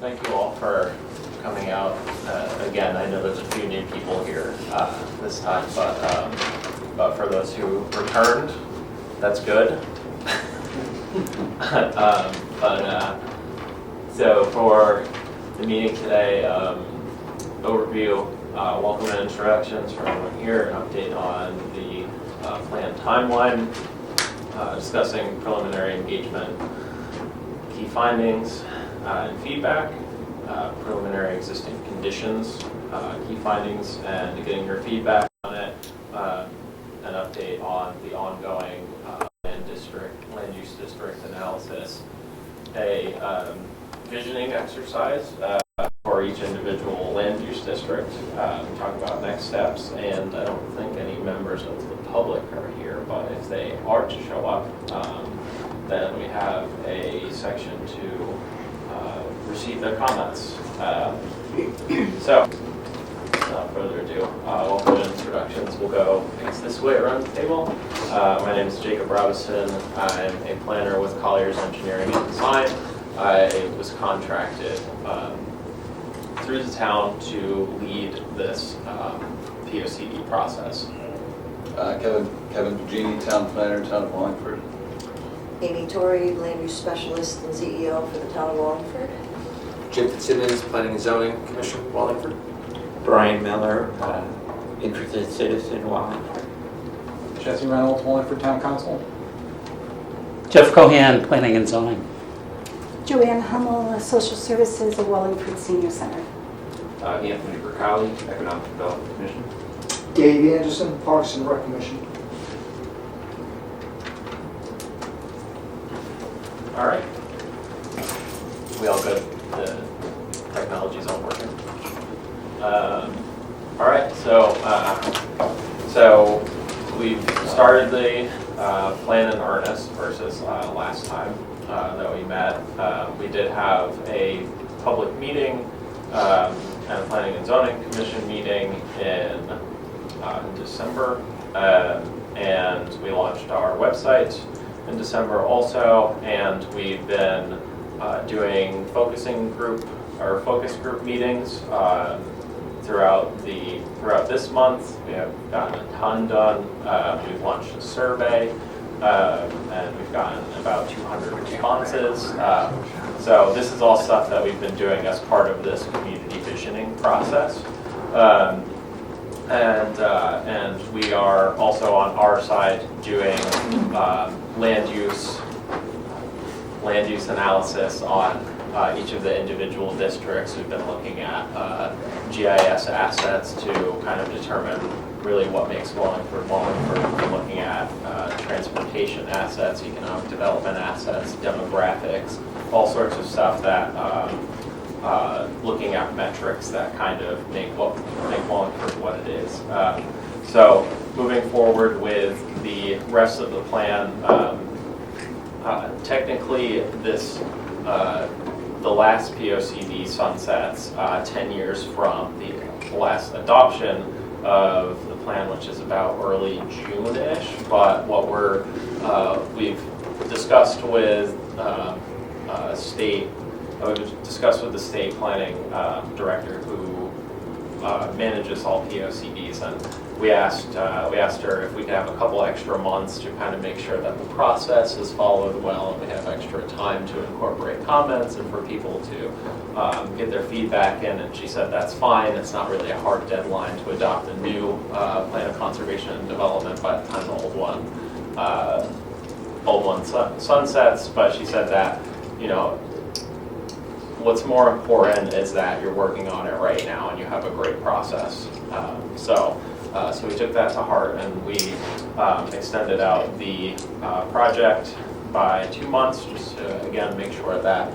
Thank you all for coming out. Again, I know there's a few new people here this time, but for those who returned, that's good. So for the meeting today, overview, welcome and introductions for everyone here, an update on the planned timeline, discussing preliminary engagement, key findings and feedback, preliminary existing conditions, key findings, and getting your feedback on it, an update on the ongoing land use district analysis, a visioning exercise for each individual land use district. We talk about next steps, and I don't think any members of the public are here, but if they are to show up, then we have a section to receive their comments. So, without further ado, welcome to introductions. We'll go, I guess, this way around the table. My name is Jacob Robison. I'm a planner with Colliers Engineering and Design. I was contracted through the town to lead this POCD process. Kevin Pagini, town planner, town of Wallingford. Amy Torrey, land use specialist and CEO for the town of Wallingford. Jim Fitzsimmons, Planning and Zoning Commission, Wallingford. Brian Miller, interested citizen, Wallingford. Jesse Reynolds, Wallingford Town Council. Jeff Cohan, Planning and Zoning. Joanne Hummel, Social Services at Wallingford Senior Center. Anthony Bracali, Economic Development Commission. Dave Anderson, Parks and Rec Commission. All right. We all good? The technology's all working. All right. So we've started the plan in earnest versus last time that we met. We did have a public meeting and a Planning and Zoning Commission meeting in December, and we launched our website in December also, and we've been doing focus group meetings throughout this month. We have gotten a ton done. We've launched a survey, and we've gotten about 200 responses. So this is all stuff that we've been doing as part of this community visioning process. And we are also on our side doing land use analysis on each of the individual districts. We've been looking at GIS assets to kind of determine really what makes Wallingford. We've been looking at transportation assets, economic development assets, demographics, all sorts of stuff that looking at metrics that kind of make Wallingford what it is. So moving forward with the rest of the plan, technically the last POCD sunsets 10 years from the last adoption of the plan, which is about early June-ish. But what we've discussed with the state planning director who manages all POCDs, and we asked her if we could have a couple extra months to kind of make sure that the process is followed well, and we have extra time to incorporate comments and for people to get their feedback in. And she said that's fine. It's not really a hard deadline to adopt a new plan of conservation and development by the time the old one sunsets. But she said that, what's more important is that you're working on it right now and you have a great process. So we took that to heart, and we extended out the project by 2 months, just to, again, make sure that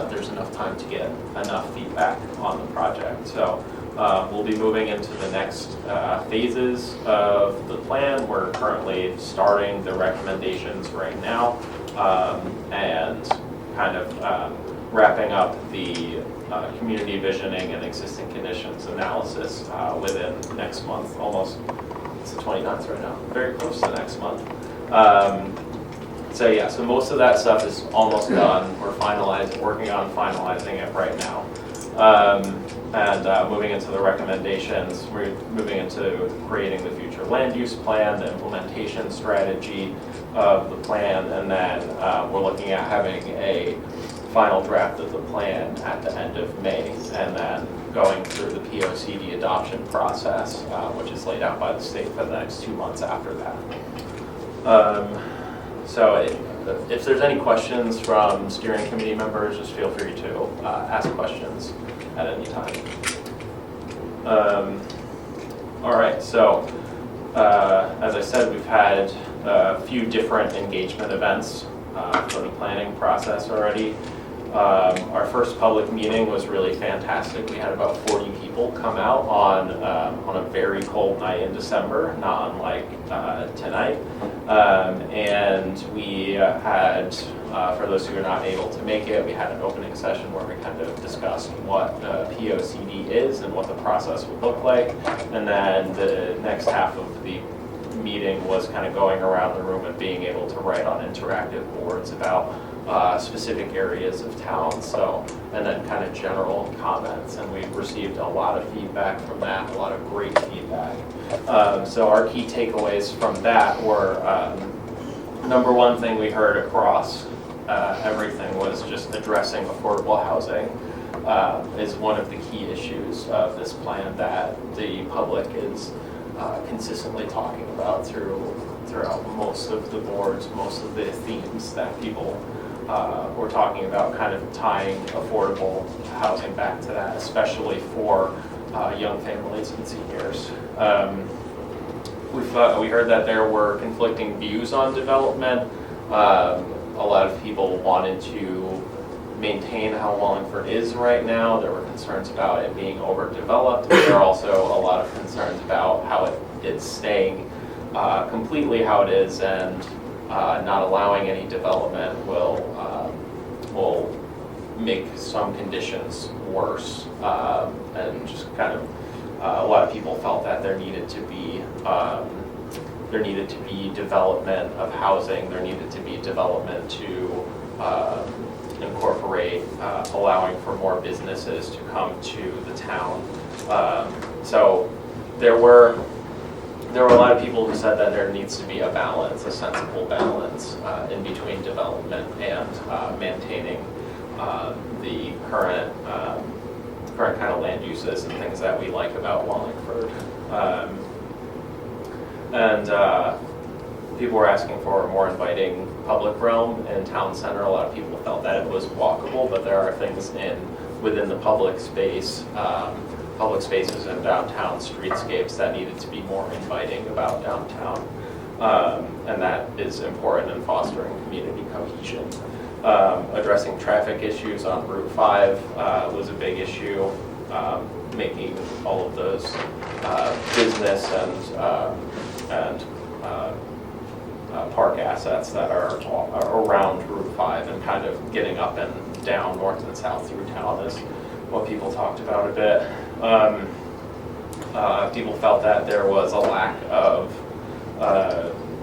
there's enough time to get enough feedback on the project. So we'll be moving into the next phases of the plan. We're currently starting the recommendations right now, and kind of wrapping up the community visioning and existing conditions analysis within next month. Almost, it's the 29th right now, very close to next month. So yeah, so most of that stuff is almost done. We're working on finalizing it right now. Moving into the recommendations, we're moving into creating the future land use plan, the implementation strategy of the plan, and then we're looking at having a final draft of the plan at the end of May, and then going through the POCD adoption process, which is laid out by the state for the next 2 months after that. If there's any questions from steering committee members, just feel free to ask questions at any time. All right, so as I said, we've had a few different engagement events for the planning process already. Our first public meeting was really fantastic. We had about 40 people come out on a very cold night in December, not unlike tonight. And we had, for those who are not able to make it, we had an opening session where we kind of discussed what POCD is and what the process would look like. And then the next half of the meeting was kind of going around the room and being able to write on interactive boards about specific areas of town, and then kind of general comments, and we received a lot of feedback from that, a lot of great feedback. So our key takeaways from that were, number one thing we heard across everything was just addressing affordable housing is one of the key issues of this plan that the public is consistently talking about throughout most of the boards, most of the themes that people we're talking about, kind of tying affordable housing back to that, especially for young families and seniors. We heard that there were conflicting views on development. A lot of people wanted to maintain how Wallingford is right now. There were concerns about it being overdeveloped. There are also a lot of concerns about how it's staying completely how it is, and not allowing any development will make some conditions worse, and just kind of a lot of people felt that there needed to be development of housing. There needed to be development to incorporate allowing for more businesses to come to the town. So there were a lot of people who said that there needs to be a balance, a sensible balance in between development and maintaining the current kind of land uses and things that we like about Wallingford. People were asking for a more inviting public realm in town center. A lot of people felt that it was walkable, but there are things within the public spaces in downtown streetscapes that needed to be more inviting about downtown. And that is important in fostering community cohesion. Addressing traffic issues on Route 5 was a big issue, making all of those business and park assets that are around Route 5 and kind of getting up and down north and south through town is what people talked about a bit. People felt that there was a lack of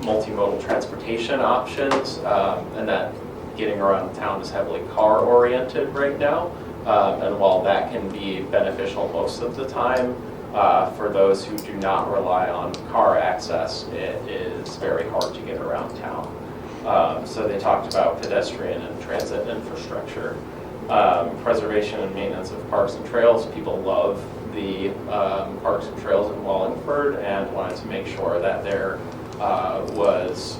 multimodal transportation options, and that getting around town is heavily car-oriented right now. And while that can be beneficial most of the time, for those who do not rely on car access, it is very hard to get around town. So they talked about pedestrian and transit infrastructure. Preservation and maintenance of parks and trails. People love the parks and trails in Wallingford and wanted to make sure that there was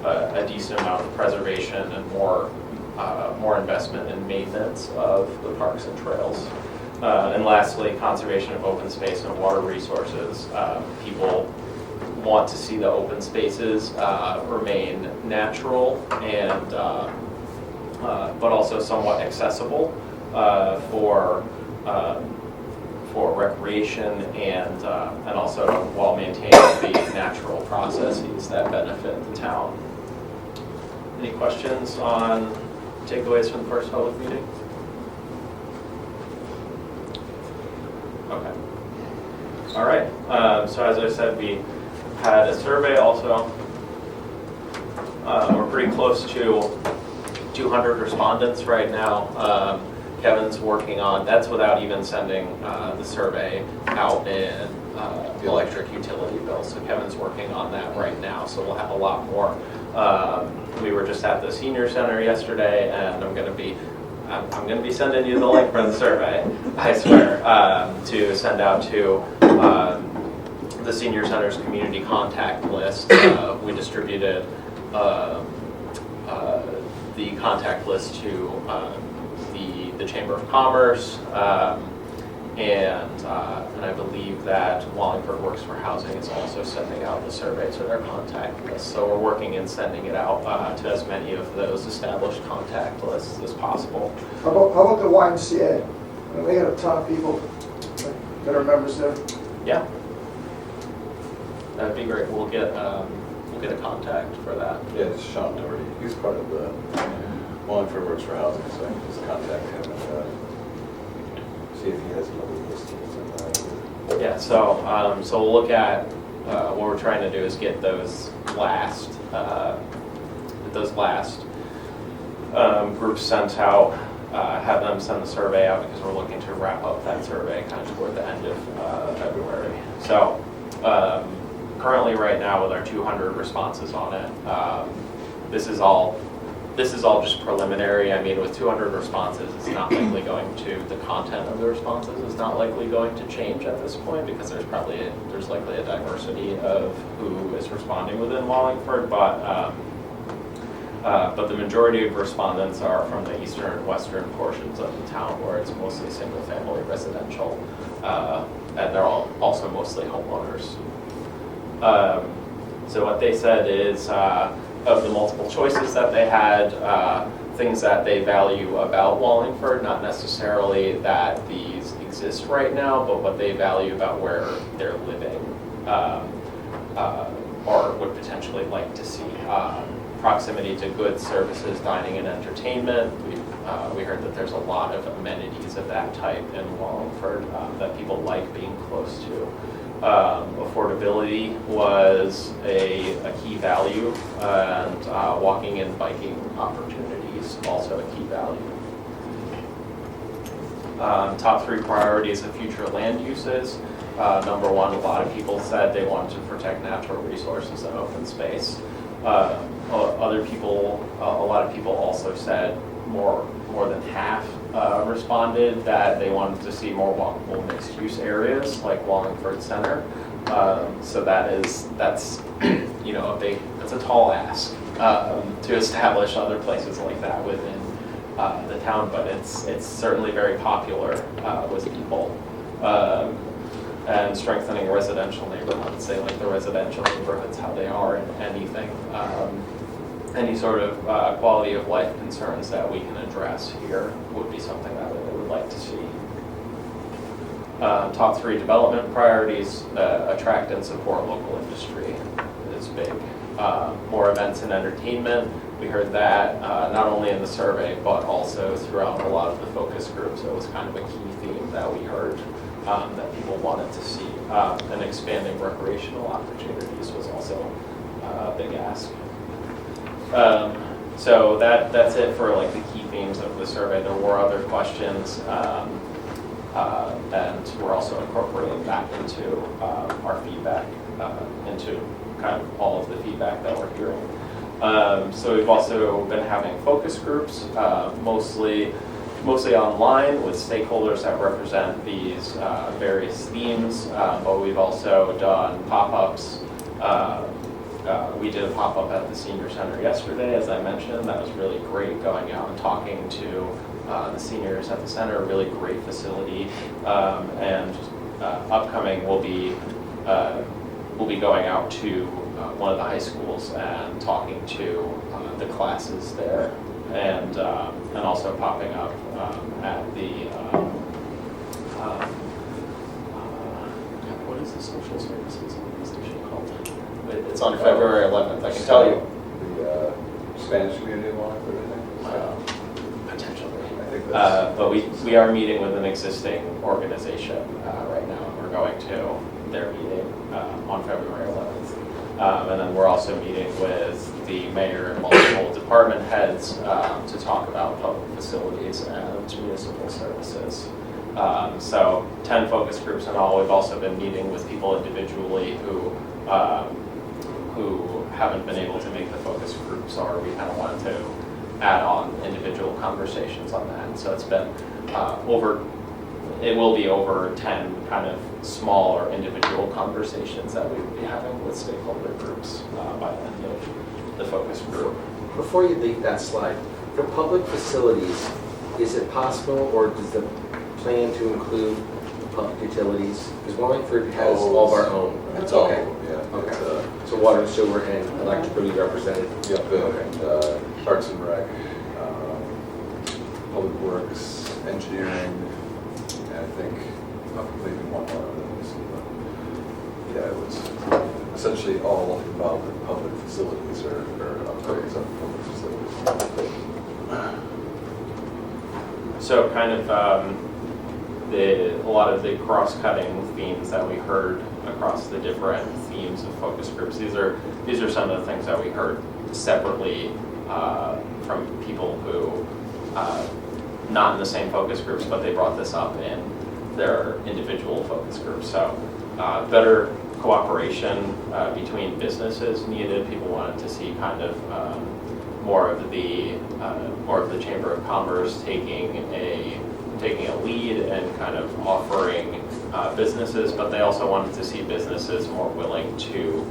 a decent amount of preservation and more investment in maintenance of the parks and trails. And lastly, conservation of open space and water resources. People want to see the open spaces remain natural and but also somewhat accessible for recreation and also while maintaining the natural processes that benefit the town. Any questions on takeaways from the first public meeting? Okay. All right. So as I said, we had a survey also. We're pretty close to 200 respondents right now. Kevin's working on, that's without even sending the survey out in the electric utility bill. So Kevin's working on that right now, so we'll have a lot more. We were just at the senior center yesterday, and I'm gonna be sending you the link for the survey, I swear, to send out to the senior center's community contact list. We distributed the contact list to the Chamber of Commerce, and I believe that Wallingford Works for Housing is also sending out the survey to their contact list. So we're working in sending it out to as many of those established contact lists as possible. How about the YMCA? I mean, they got a ton of people that are members there. Yeah, that'd be great. We'll get a contact for that. Yeah, it's Sean Doherty. He's part of the Wallingford Works for Housing, so I can just contact him and see if he has another listings in that. Yeah, so we'll look at what we're trying to do is get those last groups sent out, have them send the survey out because we're looking to wrap up that survey kind of toward the end of February. So currently, right now, with our 200 responses on it, this is all just preliminary. I mean, with 200 responses, it's not likely going to, the content of the responses is not likely going to change at this point because there's likely a diversity of who is responding within Wallingford, but the majority of respondents are from the eastern and western portions of the town where it's mostly single-family residential, and they're all also mostly homeowners. So what they said is, of the multiple choices that they had, things that they value about Wallingford, not necessarily that these exist right now, but what they value about where they're living, or would potentially like to see. Proximity to goods, services, dining, and entertainment. We heard that there's a lot of amenities of that type in Wallingford that people like being close to. Affordability was a key value, and walking and biking opportunities also a key value. Top 3 priorities of future land uses. Number 1, a lot of people said they wanted to protect natural resources and open space. A lot of people also said, more than half responded that they wanted to see more walkable mixed-use areas like Wallingford Center. So that's a tall ask to establish other places like that within the town, but it's certainly very popular with people. And strengthening residential neighborhoods, say like the residential neighborhoods, how they are, and any sort of quality of life concerns that we can address here would be something that they would like to see. Top 3 development priorities, attract and support local industry is big. More events and entertainment, we heard that not only in the survey, but also throughout a lot of the focus groups. It was kind of a key theme that we heard that people wanted to see. And expanding recreational opportunities was also a big ask. So that's it for like the key themes of the survey. There were other questions, and we're also incorporating that into our feedback, into kind of all of the feedback that we're hearing. So we've also been having focus groups, mostly online with stakeholders that represent these various themes, but we've also done pop-ups. We did a pop-up at the senior center yesterday, as I mentioned. That was really great, going out and talking to the seniors at the center, a really great facility. And upcoming, we'll be going out to one of the high schools and talking to the classes there, and also popping up at the what is the social services organization called? It's on February 11th. I can tell you. The Spanish community in Wallingford, I think. Potentially. I think that's. But we are meeting with an existing organization right now, and we're going to their meeting on February 11th. And then we're also meeting with the mayor and multiple department heads to talk about public facilities and municipal services. So 10 focus groups in all. We've also been meeting with people individually who haven't been able to make the focus groups, or we kind of wanted to add on individual conversations on that. So it's been it will be over 10 kind of small or individual conversations that we will be having with stakeholder groups by the end of the focus group. Before you leave that slide, for public facilities, is it possible, or does the plan to include public utilities? Because Wallingford has all of our own. It's all, okay. yeah. Okay. It's, So water and sewer and electric will be represented? yeah, and Parks and Rec, Public Works, Engineering, and I think maybe one more of those. But yeah, it was essentially all involved in public facilities or upgrades of public facilities. So kind of a lot of the cross-cutting themes that we heard across the different themes of focus groups. These are some of the things that we heard separately from people who not in the same focus groups, but they brought this up in their individual focus groups. So better cooperation between businesses needed. People wanted to see kind of more of the Chamber of Commerce taking a lead and kind of offering businesses, but they also wanted to see businesses more willing to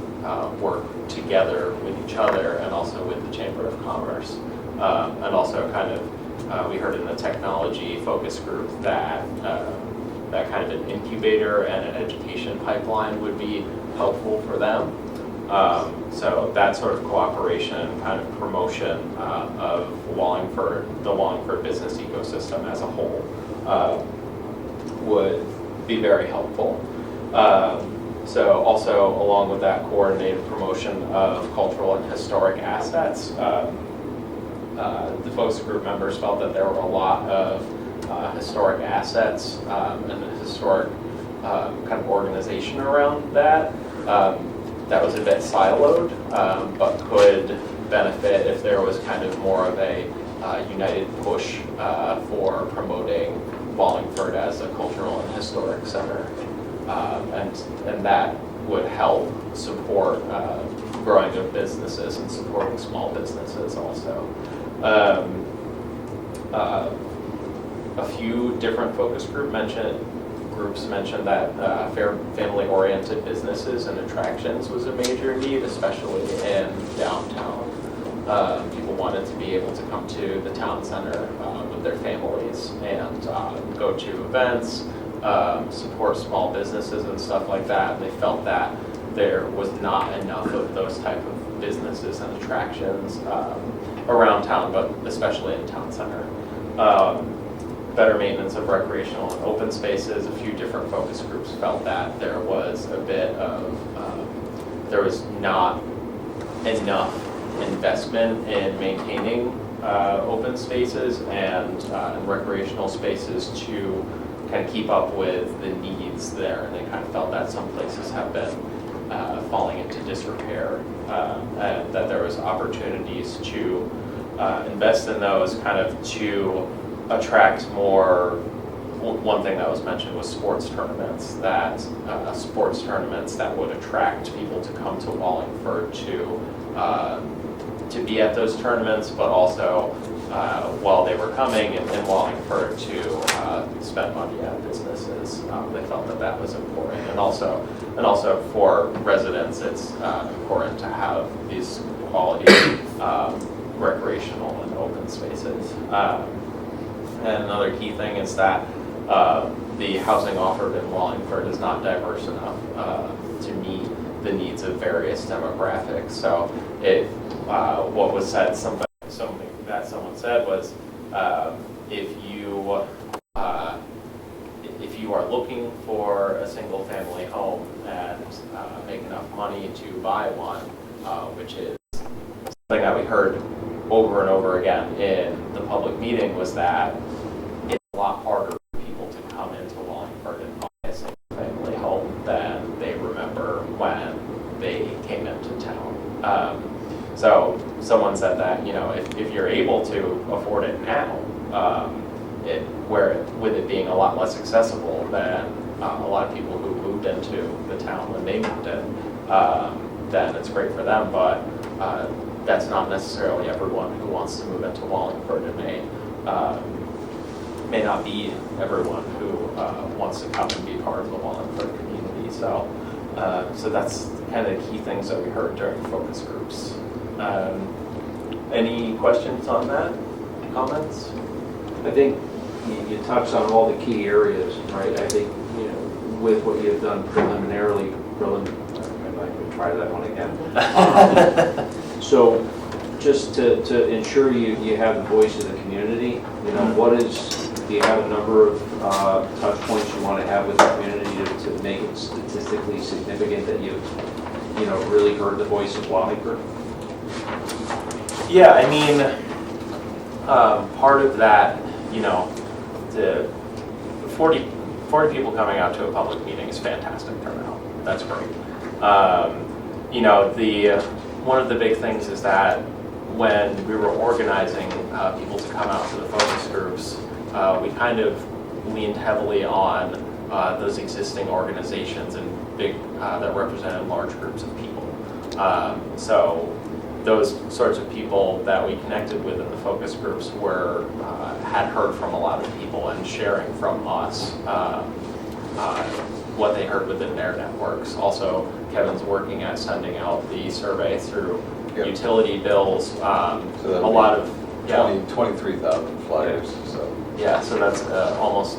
work together with each other and also with the Chamber of Commerce. And also kind of, we heard in the technology focus group that that kind of an incubator and an education pipeline would be helpful for them. So that sort of cooperation, kind of promotion of the Wallingford business ecosystem as a whole would be very helpful. So also along with that, coordinated promotion of cultural and historic assets. The focus group members felt that there were a lot of historic assets and a historic kind of organization around that. That was a bit siloed, but could benefit if there was kind of more of a united push for promoting Wallingford as a cultural and historic center. And that would help support growing of businesses and supporting small businesses also. A few different focus groups mentioned that family-oriented businesses and attractions was a major need, especially in downtown. People wanted to be able to come to the town center with their families and go to events, support small businesses and stuff like that. They felt that there was not enough of those type of businesses and attractions around town, but especially in town center. Better maintenance of recreational and open spaces. A few different focus groups felt that there was there was not enough investment in maintaining open spaces and recreational spaces to kind of keep up with the needs there. And they kind of felt that some places have been falling into disrepair, and that there was opportunities to invest in those kind of to attract more. One thing that was mentioned was sports tournaments, that would attract people to come to Wallingford to be at those tournaments, but also while they were coming in Wallingford to spend money at businesses. They felt that that was important, and also for residents, it's important to have these quality recreational and open spaces. And another key thing is that the housing offered in Wallingford is not diverse enough to meet the needs of various demographics. So what was said, something that someone said was, if you are looking for a single family home and make enough money to buy one, which is something that we heard over and over again in the public meeting, was that it's a lot harder for people to come into Wallingford and buy a single family home than they remember when they came into town. So afford it now. With it being a lot less accessible than a lot of people who moved into the town when they moved in, then it's great for them, but that's not necessarily everyone who wants to move into Wallingford. It may not be everyone who wants to come and be part of the Wallingford community. So that's kind of the key things that we heard during focus groups. Any questions on that? Comments? I think you touched on all the key areas, right? I think, with what you've done preliminarily, I could try that one again. So just to ensure you have the voice of the community, do you have a number of touch points you want to have with the community to make it statistically significant that you've, really heard the voice of Wallingford? Yeah, I mean, part of that, the 40 people coming out to a public meeting is fantastic turnout. That's great. One of the big things is that when we were organizing people to come out to the focus groups, we kind of leaned heavily on those existing organizations and that represented large groups of people. So those sorts of people that we connected with in the focus groups had heard from a lot of people and sharing from us what they heard within their networks. Also, Kevin's working at sending out the survey through utility bills. So a lot of 23,000 flyers. So so that's almost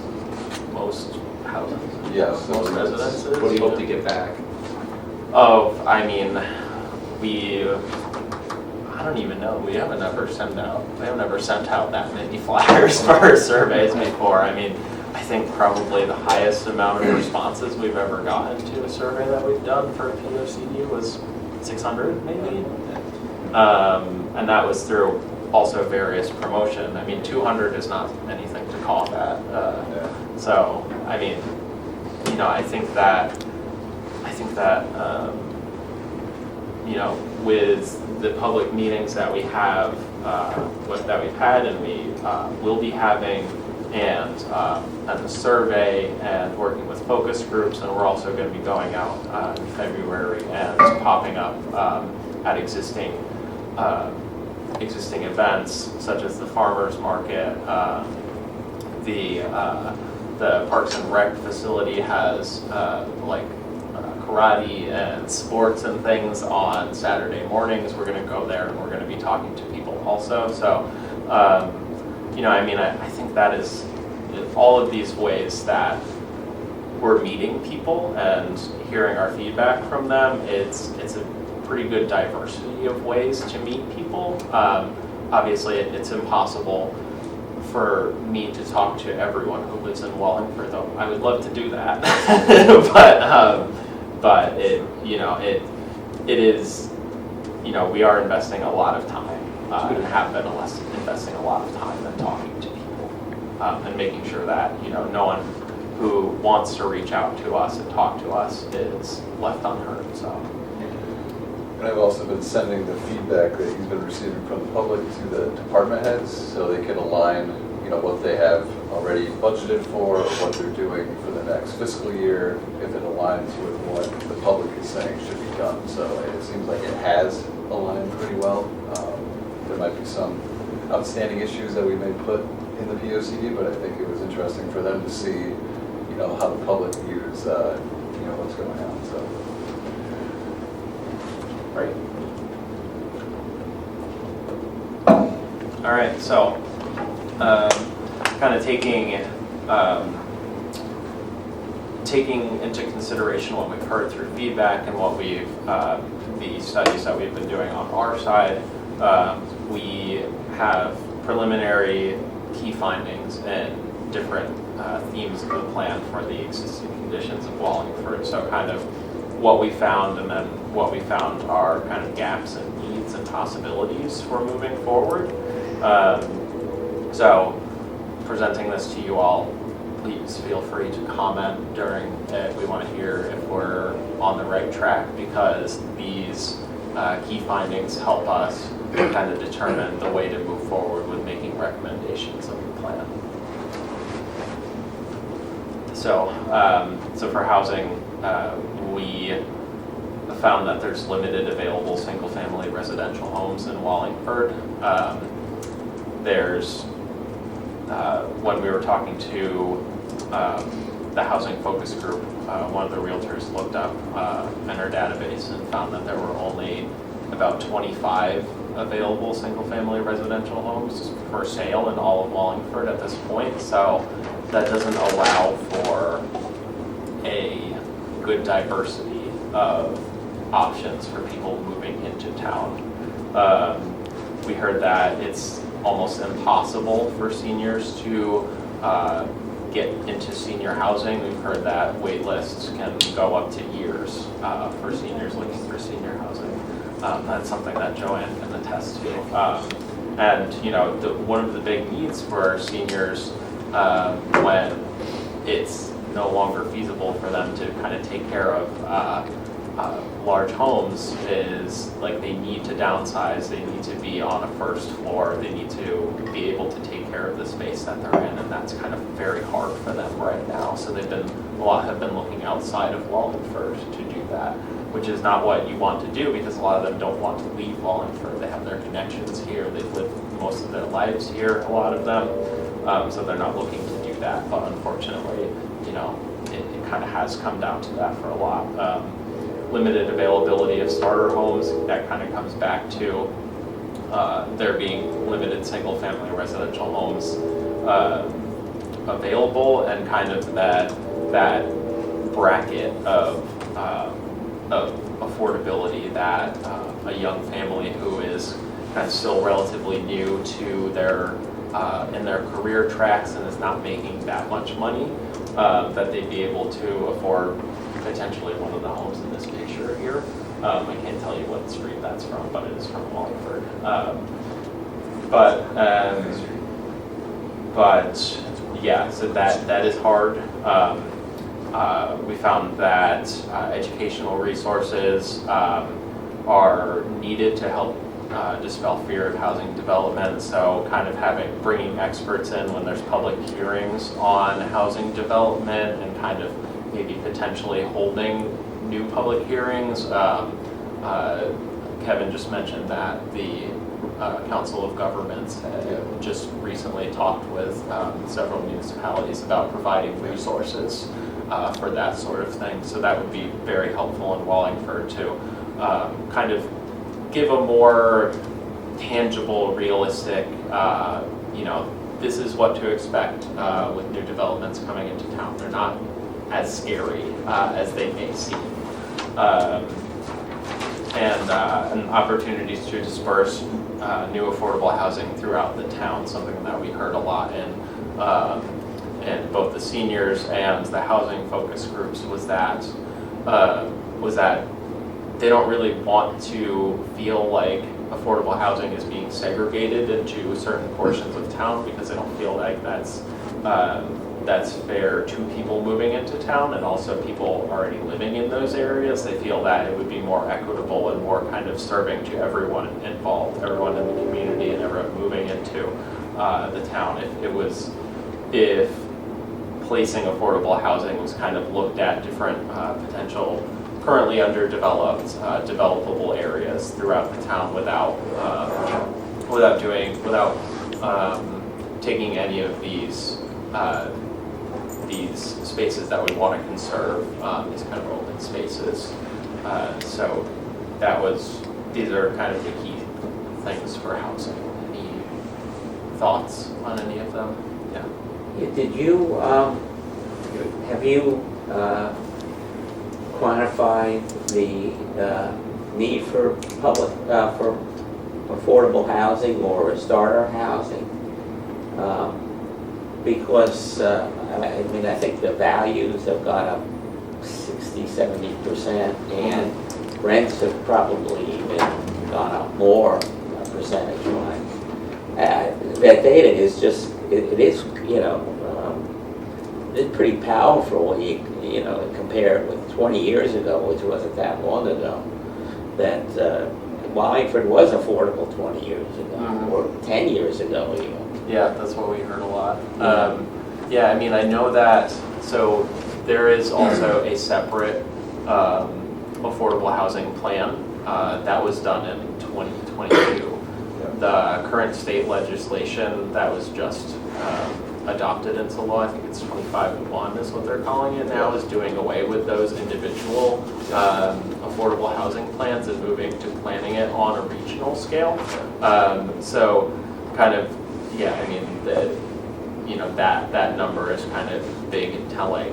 most houses. Yes. Most residences. What do you hope to get back? Oh, I mean, I don't even know. We haven't ever sent out that many flyers for our surveys before. I mean, I think probably the highest amount of responses we've ever gotten to a survey that we've done for a POCD was 600 maybe. And that was through also various promotion. I mean, 200 is not anything to cough at. So, I mean, I think that with the public meetings that we have, that we've had and we will be having, and the survey and working with focus groups, and we're also going to be going out in February and popping up at existing events such as the farmers market. The Parks and Rec facility has karate and sports and things on Saturday mornings. We're going to go there and we're going to be talking to people also. So, I think that is all of these ways that we're meeting people and hearing our feedback from them. It's a pretty good diversity of ways to meet people. Obviously, it's impossible for me to talk to everyone who lives in Wallingford, though I would love to do that. But it is, we are investing a lot of time and have been investing a lot of time in talking to people and making sure that, no one who wants to reach out to us and talk to us is left unheard, so. And I've also been sending the feedback that he's been receiving from the public to the department heads so they can align, what they have already budgeted for, or what they're doing for the next fiscal year, if it aligns with what the public is saying should be done. So it seems like it has aligned pretty well. There might be some outstanding issues that we may put in the POCD, but I think it was interesting for them to see, how the public views, what's going on. So. Right. All right, so kind of taking into consideration what we've heard through feedback and what we've the studies that we've been doing on our side, we have preliminary key findings and different themes of the plan for the existing conditions of Wallingford. So kind of what we found, and then what we found are kind of gaps and needs and possibilities for moving forward. So presenting this to you all, please feel free to comment during it. We want to hear if we're on the right track, because these key findings help us kind of determine the way to move forward with making making recommendations of the plan. So, so for housing, we found that there's limited available single-family residential homes in Wallingford. There's, when we were talking to the housing focus group, one of the realtors looked up in our database and found that there were only about 25 available single-family residential homes for sale in all of Wallingford at this point. So that doesn't allow for a good diversity of options for people moving into town. We heard that it's almost impossible for seniors to get into senior housing. We've heard that wait lists can go up to years for seniors looking for senior housing. That's something that Joanne can attest to. And you know, one of the big needs for seniors when it's no longer feasible for them to kind of take care of large homes is like they need to downsize, they need to be on a first floor, they need to be able to take care of the space that they're in, and that's kind of very hard for them right now. So a lot have been looking outside of Wallingford to do that, which is not what you want to do because a lot of them don't want to leave Wallingford. They have their connections here, they've lived most of their lives here, a lot of them, so they're not looking to do that. But unfortunately, you know, it kind of has come down to that for a lot. Limited availability of starter homes, that kind of comes back to there being limited single-family residential homes available, and kind of that bracket of affordability that a young family who is kind of still relatively new to their in their career tracks and is not making that much money, that they'd be able to afford potentially one of the homes in this picture here. I can't tell you what street that's from, but it is from Wallingford. But yeah, so that is hard. We found that educational resources are needed to help dispel fear of housing development. So kind of bringing experts in when there's public hearings on housing development, and kind of maybe potentially holding new public hearings. Kevin just mentioned that the Council of Governments had just recently talked with several municipalities about providing resources for that sort of thing. So that would be very helpful in Wallingford to kind of give a more tangible, realistic, you know, this is what to expect with new developments coming into town. They're not as scary as they may seem. And opportunities to disperse new affordable housing throughout the town, something that we heard a lot in both the seniors and the housing focus groups, was that they don't really want to feel like affordable housing is being segregated into certain portions of town, because they don't feel like that's fair to people moving into town, and also people already living in those areas. They feel that it would be more equitable and more kind of serving to everyone involved, everyone in the community and everyone moving into the town. If placing affordable housing was kind of looked at different potential currently underdeveloped, developable areas throughout the town without taking any of these spaces that we want to conserve, these kind of open spaces. So these are kind of the key things for housing. Any thoughts on any of them? Yeah. Did you, have you quantified the need for for affordable housing or starter housing? Because, I mean, I think the values have gone up 60-70%, and rents have probably even gone up more percentage-wise. That data is just, it is, you know, it's pretty powerful, you know, compared with 20 years ago, which wasn't that long ago, that Wallingford was affordable 20 years ago, or 10 years ago even. Yeah, that's what we heard a lot. Yeah, I mean, I know that, so there is also a separate affordable housing plan that was done in 2022. The current state legislation that was just adopted into law, I think it's 25-1 is what they're calling it now, is doing away with those individual affordable housing plans and moving to planning it on a regional scale. So kind of, yeah, I mean, that number is kind of big and telling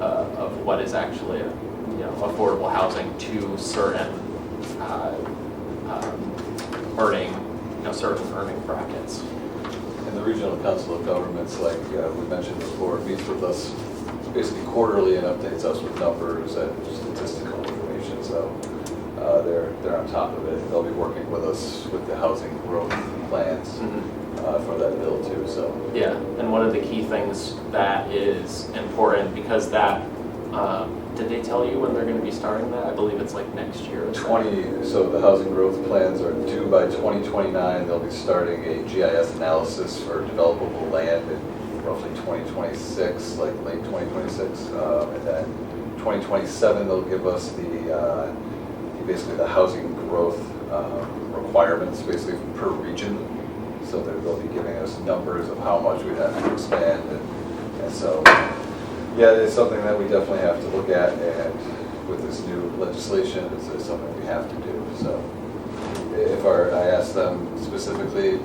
of what is actually, affordable housing to certain earning, certain earning brackets. And the Regional Council of Governments, like we mentioned before, meets with us basically quarterly and updates us with numbers and statistical information. So they're on top of it. They'll be working with us with the housing growth plans for that bill too. So yeah, and one of the key things that is important, because that did they tell you when they're going to be starting that? I believe it's like next year. So the housing growth plans are due by 2029. They'll be starting a GIS analysis for developable land in roughly 2026, like late 2026. And then 2027, they'll give us basically the housing growth requirements basically per region. So they'll be giving us numbers of how much we'd have to expand. And so yeah, it's something that we definitely have to look at, and with this new legislation, it's something we have to do. So I asked them specifically,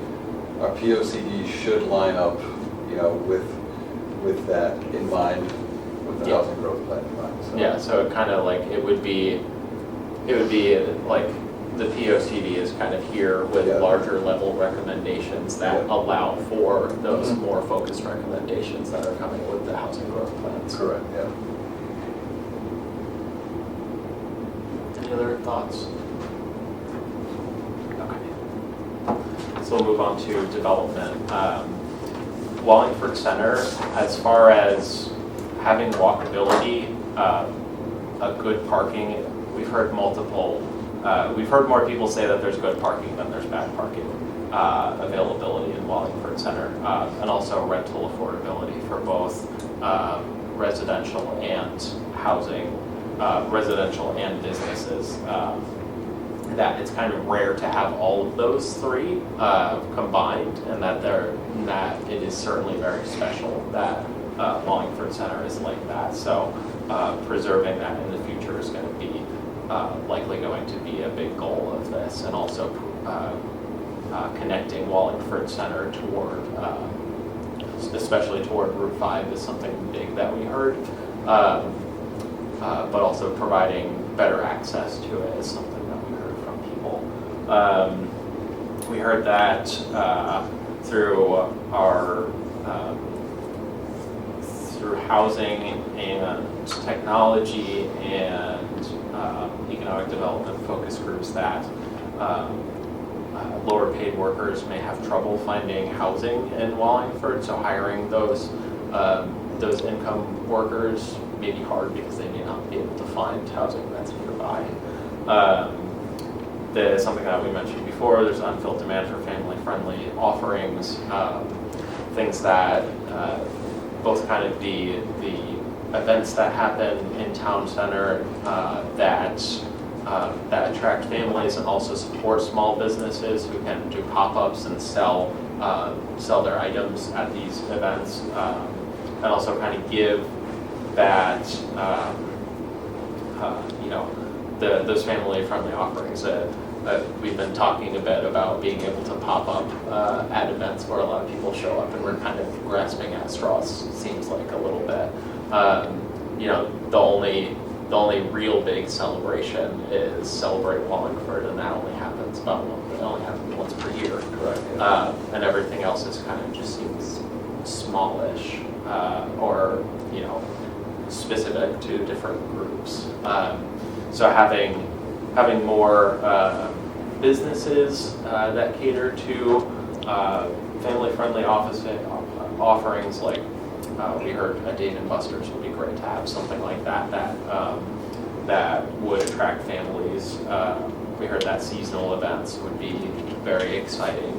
our POCD should line up, with that in mind, with the housing growth plan in mind. So. Yeah, so it kind of like, it would be like the POCD is kind of here with larger level recommendations that allow for those more focused recommendations that are coming with the housing growth plans. Correct, yeah. Any other thoughts? Okay. So we'll move on to development. Wallingford Center, as far as having walkability, a good parking, we've heard more people say that there's good parking than there's bad parking availability in Wallingford Center, and also rental affordability for both residential and housing, residential and businesses. That it's kind of rare to have all of those three combined, and that it is certainly very special that Wallingford Center is like that. So preserving that in the future is going to be likely going to be a big goal of this, and also connecting Wallingford Center toward, especially toward Route 5 is something big that we heard, but also providing better access to it is something that we heard from people. We heard that through our through housing and technology and economic development focus groups that lower paid workers may have trouble finding housing in Wallingford, so hiring those income workers may be hard because they may not be able to find housing that's nearby. There's something that we mentioned before, there's unfilled demand for family-friendly offerings, things that both kind of the events that happen in town center that attract families and also support small businesses who can do pop-ups and sell their items at these events, and also kind of give that those family-friendly offerings. We've been talking a bit about being able to pop up at events where a lot of people show up, and we're kind of grasping at straws, seems like a little bit. The only real big celebration is Celebrate Wallingford, and that only happens once per year. Correct. And everything else is kind of just seems smallish, or specific to different groups. So having more businesses that cater to family-friendly offerings, like we heard a Dave & Buster's would be great to have something like that that would attract families. We heard that seasonal events would be very exciting.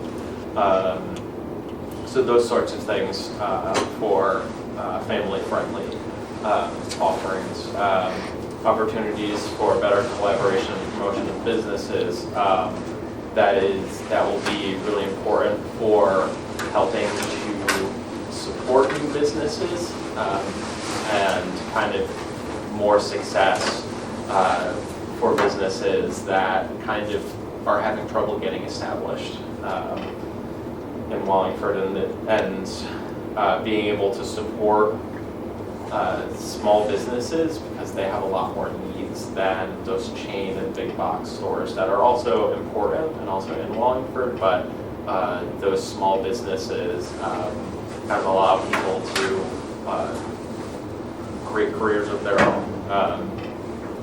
So so those sorts of things for family-friendly offerings. Opportunities for better collaboration and promotion of businesses. That will be really important for helping to support new businesses and kind of more success for businesses that kind of are having trouble getting established in Wallingford, and being able to support small businesses because they have a lot more needs than those chain and big box stores that are also important and also in Wallingford, but those small businesses kind of allow people to create careers of their own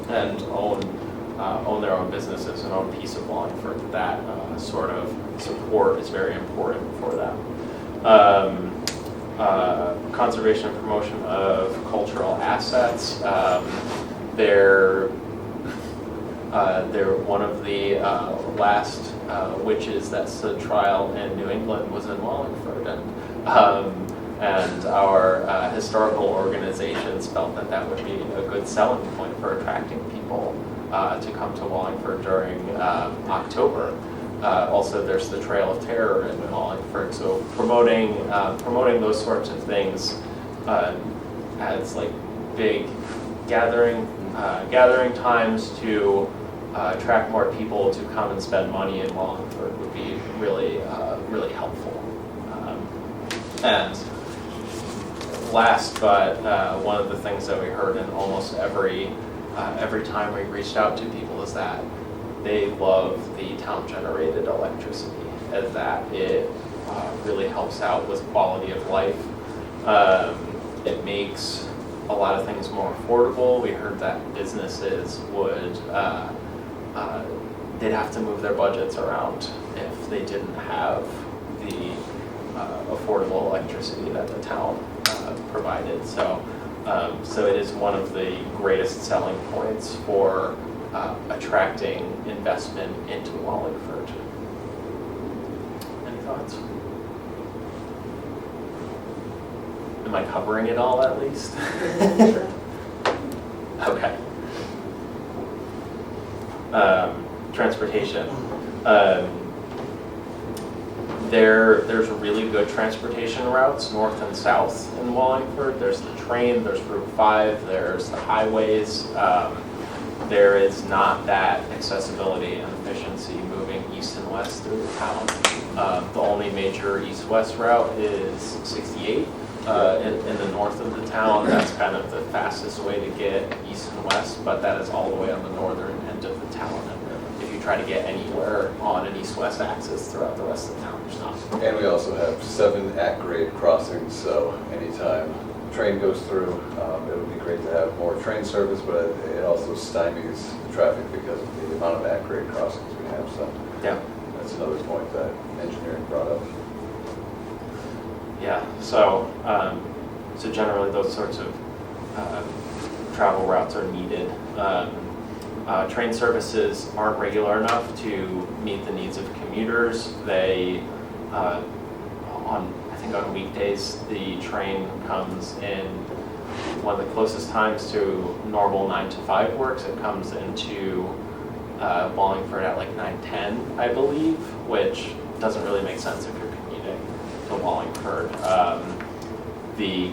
and own their own businesses and own a piece of Wallingford. That sort of support is very important for them. Conservation and promotion of cultural assets. They're one of the last witches that stood trial in New England was in Wallingford, and our historical organizations felt that that would be a good selling point for attracting people to come to Wallingford during October. Also, there's the Trail of Terror in Wallingford, so promoting those sorts of things as like big gathering times to attract more people to come and spend money in Wallingford would be really helpful. And last, but one of the things that we heard in almost every time we reached out to people is that they love the town-generated electricity, as that it really helps out with quality of life. It makes a lot of things more affordable. We heard that businesses would, they'd have to move their budgets around if they didn't have the affordable electricity that the town provided. So it is one of the greatest selling points for attracting investment into Wallingford. Any thoughts? Am I covering it all at least? Okay. Transportation. There's really good transportation routes north and south in Wallingford. There's the train, there's Route 5, there's the highways. There is not that accessibility and efficiency moving east and west through the town. The only major east-west route is 68 in the north of the town. That's kind of the fastest way to get east and west, but that is all the way on the northern end of the town. And if you try to get anywhere on an east-west axis throughout the rest of the town, there's not. And we also have 7 at-grade crossings, so anytime train goes through, it would be great to have more train service, but it also stymies traffic because of the amount of at-grade crossings we have. So Yeah. that's another point that engineering brought up. Yeah, so generally those sorts of travel routes are needed. Train services aren't regular enough to meet the needs of commuters. They, I think on weekdays, the train comes in one of the closest times to normal 9 to 5 works. It comes into Wallingford at like 9:10, I believe, which doesn't really make sense if you're commuting to Wallingford.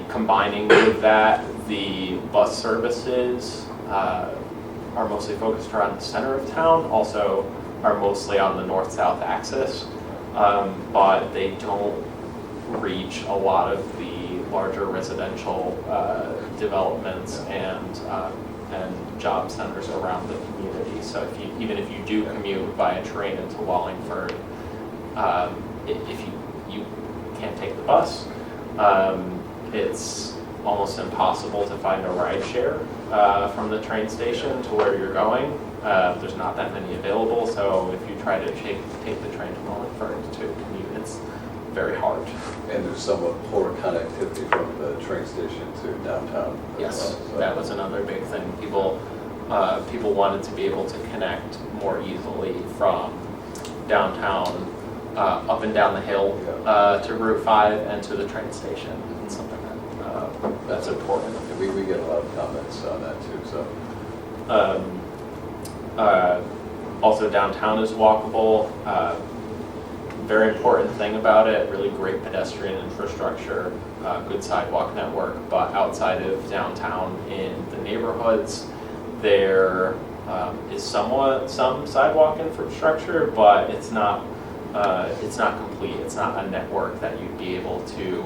Combining with that, the bus services are mostly focused around the center of town, also are mostly on the north-south axis, but they don't reach a lot of the larger residential developments and job centers around the community. So even if you do commute via train into Wallingford, if you can't take the bus, it's almost impossible to find a ride share from the train station to where you're going. There's not that many available, so if you try to take the train to Wallingford to commute, it's very hard. And there's somewhat poor connectivity from the train station to downtown. Yes, So that was another big thing. People wanted to be able to connect more easily from downtown up and down the hill to Route 5 and to the train station. It's something that's important. And we get a lot of comments on that too, so. Also downtown is walkable. Very important thing about it, really great pedestrian infrastructure, good sidewalk network, but outside of downtown in the neighborhoods, there is some sidewalk infrastructure, but it's not complete. It's not a network that you'd be able to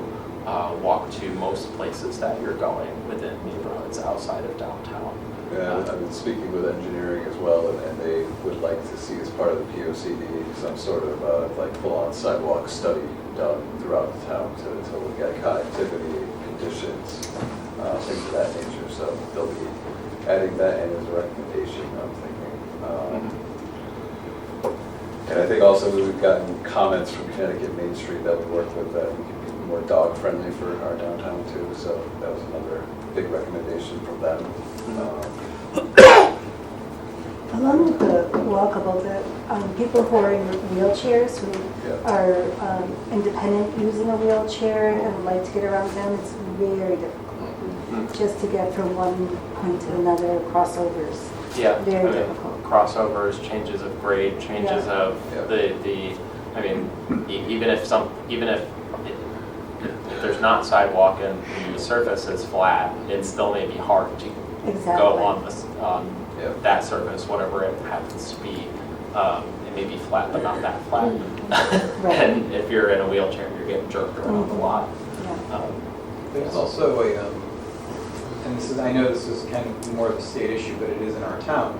walk to most places that you're going within neighborhoods outside of downtown. Yeah, I've been speaking with engineering as well, and they would like to see as part of the POCD some sort of like full-on sidewalk study done throughout the town to look at connectivity, conditions, things of that nature. So they'll be adding that in as a recommendation, I'm thinking. And I think also we've gotten comments from Connecticut Main Street that we work with that we can be more dog-friendly for our downtown too. So that was another big recommendation from them. Along with the walkable, the people who are in wheelchairs, who are independent using a wheelchair and would like to get around town, it's very difficult just to get from one point to another, crossovers. Yeah, Very difficult. Crossovers, changes of grade, changes of I mean, even if there's not sidewalk and the surface is flat, it still may be hard to go on that surface, whatever it happens to be. It may be flat, but not that flat. Right. And if you're in a wheelchair, you're getting jerked around a lot. There's also a, and this is, I know this is kind of more of a state issue, but it is in our town.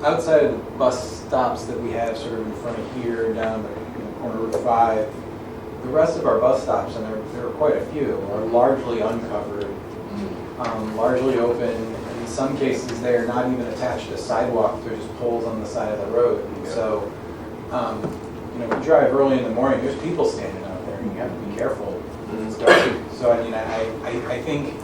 Outside of the bus stops that we have sort of in front of here, down the corner of Route 5, the rest of our bus stops, and there are quite a few, are largely uncovered, largely open. In some cases, they're not even attached to sidewalk, they're just poles on the side of the road. And so, you know, we drive early in the morning, there's people standing out there, and you have to be careful when it's dark. So, I mean, I think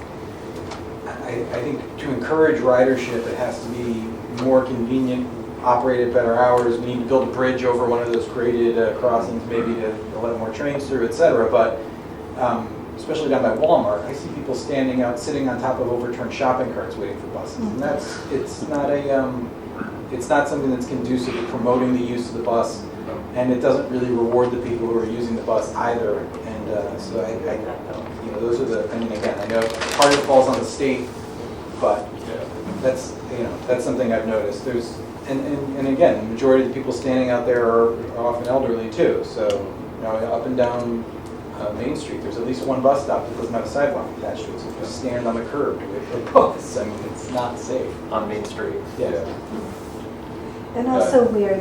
to encourage ridership, it has to be more convenient, operated better hours. We need to build a bridge over one of those graded crossings, maybe to let more trains through, etc. But especially down by Walmart, I see people standing out, sitting on top of overturned shopping carts waiting for buses, and it's not something that's conducive to promoting the use of the bus, and it doesn't really reward the people who are using the bus either. And so I you know, those are the. I mean, again, I know part of it falls on the state, but that's something I've noticed. There's and again, the majority of the people standing out there are often elderly too. So you know, up and down Main Street, there's at least one bus stop that doesn't have a sidewalk attached to it. So you just stand on the curb to wait for a bus. I mean, it's not safe On Main Street. Yeah. And also where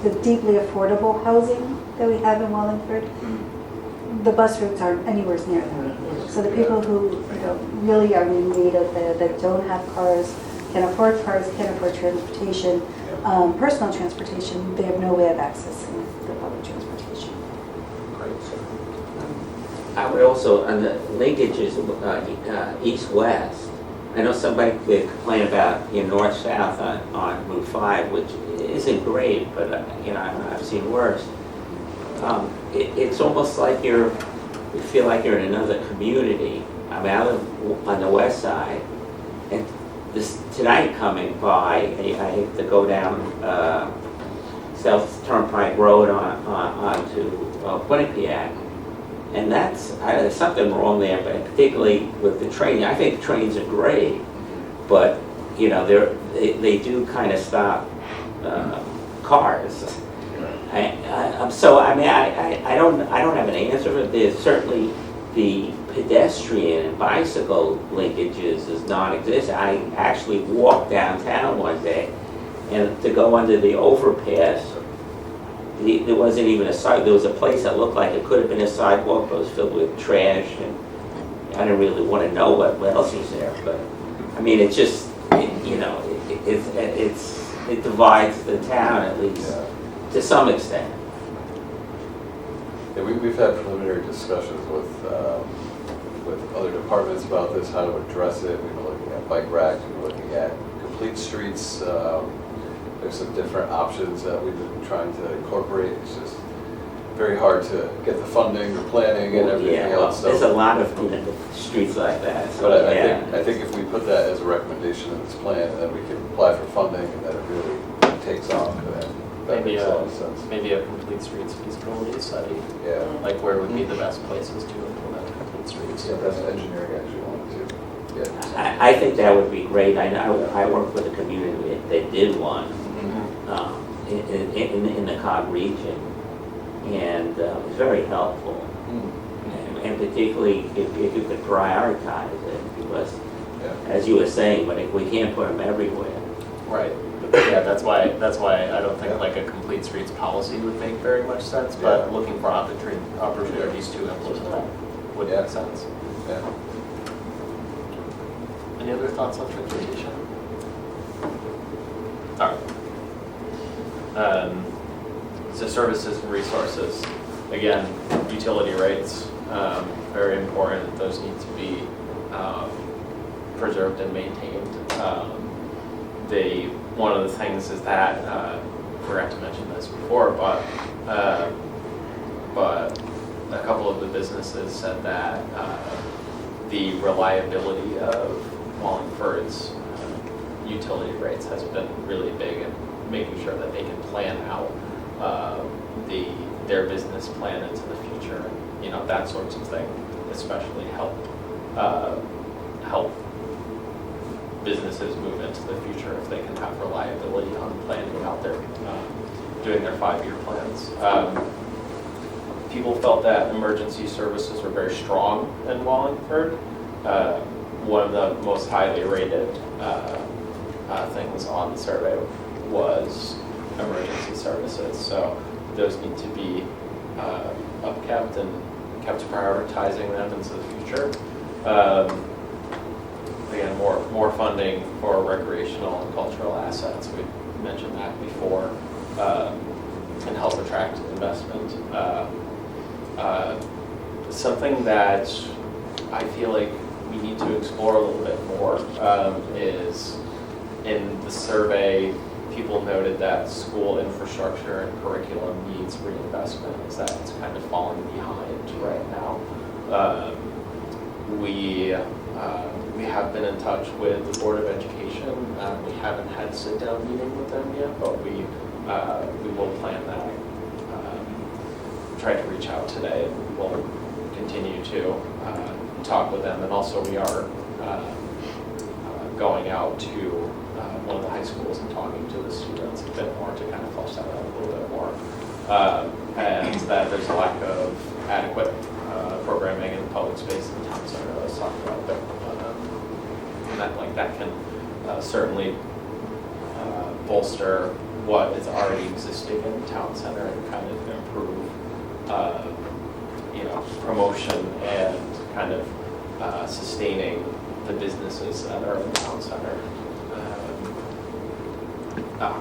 the deeply affordable housing that we have in Wallingford, the bus routes aren't anywhere near them. So the people who really are in need of that don't have cars, can't afford transportation, personal transportation, they have no way of accessing the public transportation. I would also, on the linkages east-west, I know somebody could complain about north-south on Route 5, which isn't great, but I've seen worse. It's almost like you feel like you're in another community. I'm out on the west side, and tonight coming by, I had to go down South Turnpike Road onto Quinnipiac. And there's something wrong there, but particularly with the train. I think trains are great, but they do kind of stop cars. So I mean, I don't have an answer for this. Certainly, the pedestrian and bicycle linkages is non-existent. I actually walked downtown one day, and to go under the overpass. There wasn't even a sidewalk. There was a place that looked like it could have been a sidewalk, but it was filled with trash, and I didn't really want to know what else was there. But I mean, it just, it divides the town, at least to some extent. Yeah, we've had preliminary discussions with other departments about this, how to address it. We were looking at bike racks, we were looking at complete streets. there's some different options that we've been trying to incorporate. It's just very hard to get the funding, the planning, and everything Yeah, well, else. So- there's a lot of streets like that, so, But yeah. I think if we put that as a recommendation in this plan, and then we can apply for funding, and then it really takes off, then that Maybe makes a lot of sense. maybe a complete streets feasibility study, Yeah, like where would be the best places to implement complete streets. yeah, that's engineering actually wanted to, yeah. I think that would be great. I worked with a community that did one in the Cog region, and it was very helpful. And particularly if you could prioritize it, because Yeah. as you were saying, but if we can't put them everywhere. Right. Yeah, that's why I don't think like a complete streets policy would make very much sense, but Yeah. looking for opportunities to implement that would Yeah. make sense. Yeah. Any other thoughts on transportation? All right. So services and resources, again, utility rates, very important. Those need to be preserved and maintained. One of the things is that, forgot to mention this before, but a couple of the businesses said that the reliability of Wallingford's utility rates has been really big in making sure that they can plan out their business plan into the future. You know, that sorts of thing, especially help businesses move into the future if they can have reliability on planning out their, doing their 5-year plans. People felt that emergency services were very strong in Wallingford. One of the most highly rated things on the survey was emergency services. So those need to be upkept and kept prioritizing them into the future. Again, more funding for recreational and cultural assets. We mentioned that before, and help attract investment. Something that I feel like we need to explore a little bit more is in the survey, people noted that school infrastructure and curriculum needs reinvestment, is that it's kind of falling behind right now. We have been in touch with the Board of Education. We haven't had a sit-down meeting with them yet, but we will plan that. Tried to reach out today, and we'll continue to talk with them. And also we are going out to one of the high schools and talking to the students a bit more to kind of flesh that out a little bit more. And that there's a lack of adequate programming in the public space in the town center that I was talking about. And that can certainly bolster what is already existing in the town center and kind of improve promotion and kind of sustaining the businesses that are in the town center.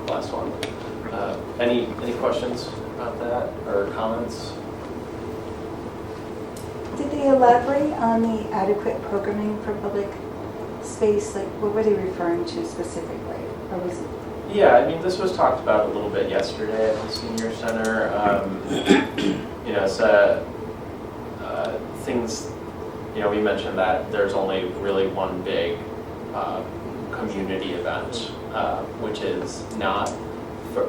Last one. Any questions about that or comments? Did they elaborate on the adequate programming for public space? Like, what were they referring to specifically? Or was it? Yeah, I mean, this was talked about a little bit yesterday at the senior center. Things, we mentioned that there's only really one big community event, which is not,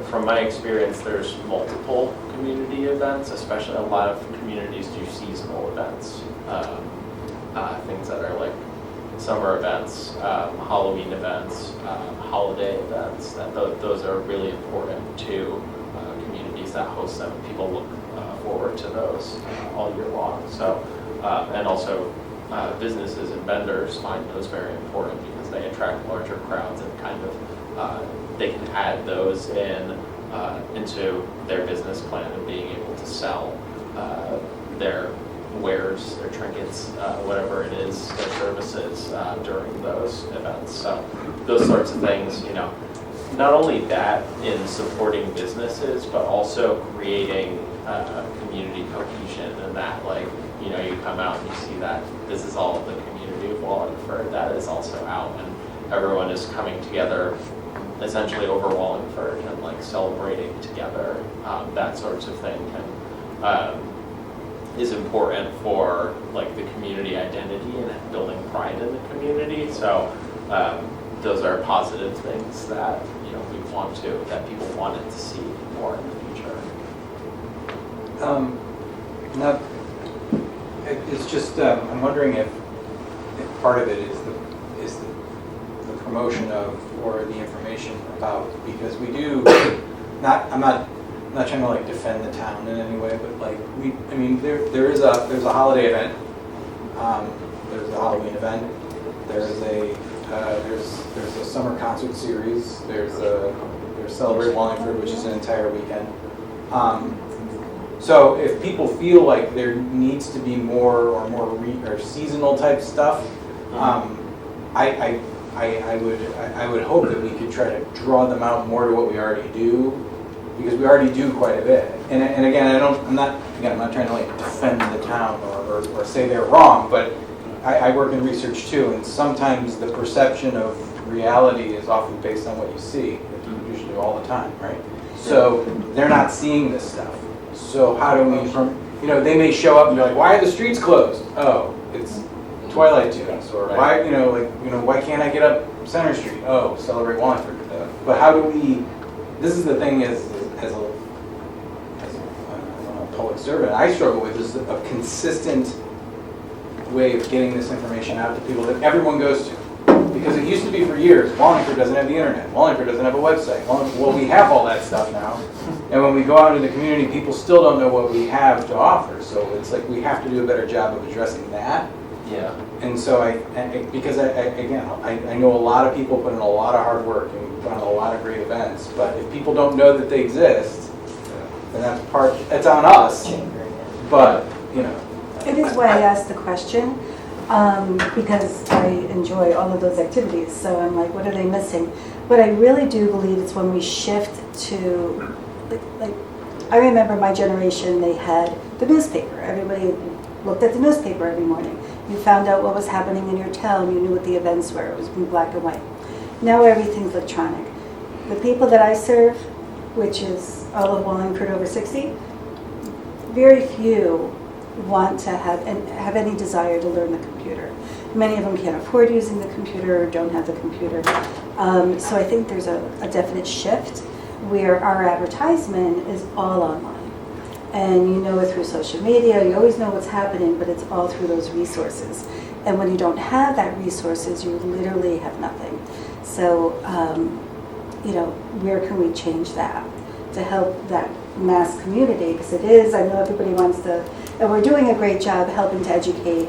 from my experience, there's multiple community events, especially a lot of communities do seasonal events. Things that are like summer events, Halloween events, holiday events, those are really important to communities that host them. People look forward to those all year long. So, and also businesses and vendors find those very important because they attract larger crowds and kind of they can add those into their business plan and being able to sell their wares, their trinkets, whatever it is, their services during those events. So those sorts of things, not only that in supporting businesses, but also creating community cohesion and that you come out and you see that this is all the community of Wallingford that is also out and everyone is coming together essentially over Wallingford and like celebrating together, that sorts of thing is important for like the community identity and building pride in the community. So those are positive things that that people wanted to see more in the future. Now, it's just I'm wondering if part of it is the promotion of or the information about, because we do I'm not trying to like defend the town in any way, but like there's a holiday event, there's a Halloween event, there's a summer concert series, there's Celebrate Wallingford, which is an entire weekend. So if people feel like there needs to be more or seasonal type stuff, I would hope that we could try to draw them out more to what we already do, because we already do quite a bit. And again, I'm not trying to like defend the town or say they're wrong, but I work in research too, and sometimes the perception of reality is often based on what you see, usually all the time, right? So they're not seeing this stuff. So how do we, they may show up and be like, why are the streets closed? Oh, it's Twilight Tunes. Or why, why can't I get up Center Street? Oh, Celebrate Wallingford. But how do we, this is the thing as a public servant, I struggle with is a consistent way of getting this information out to people that everyone goes to. Because it used to be for years, Wallingford doesn't have the internet, Wallingford doesn't have a website. Well, we have all that stuff now. And when we go out into the community, people still don't know what we have to offer. So it's like we have to do a better job of addressing that. Yeah. And so I know a lot of people put in a lot of hard work and put on a lot of great events, but if people don't know that they exist, then that's on us. But, It is why I asked the question, because I enjoy all of those activities. So I'm like, what are they missing? But I really do believe it's when we shift to, like I remember my generation, they had the newspaper. Everybody looked at the newspaper every morning. You found out what was happening in your town. You knew what the events were. It was in black and white. Now everything's electronic. The people that I serve, which is all of Wallingford over 60, very few want to have any desire to learn the computer. Many of them can't afford using the computer or don't have the computer. So I think there's a definite shift where our advertisement is all online. And you know it through social media, you always know what's happening, but it's all through those resources. And when you don't have that resources, you literally have nothing. So, where can we change that to help that mass community? Because it is, I know everybody wants to, and we're doing a great job helping to educate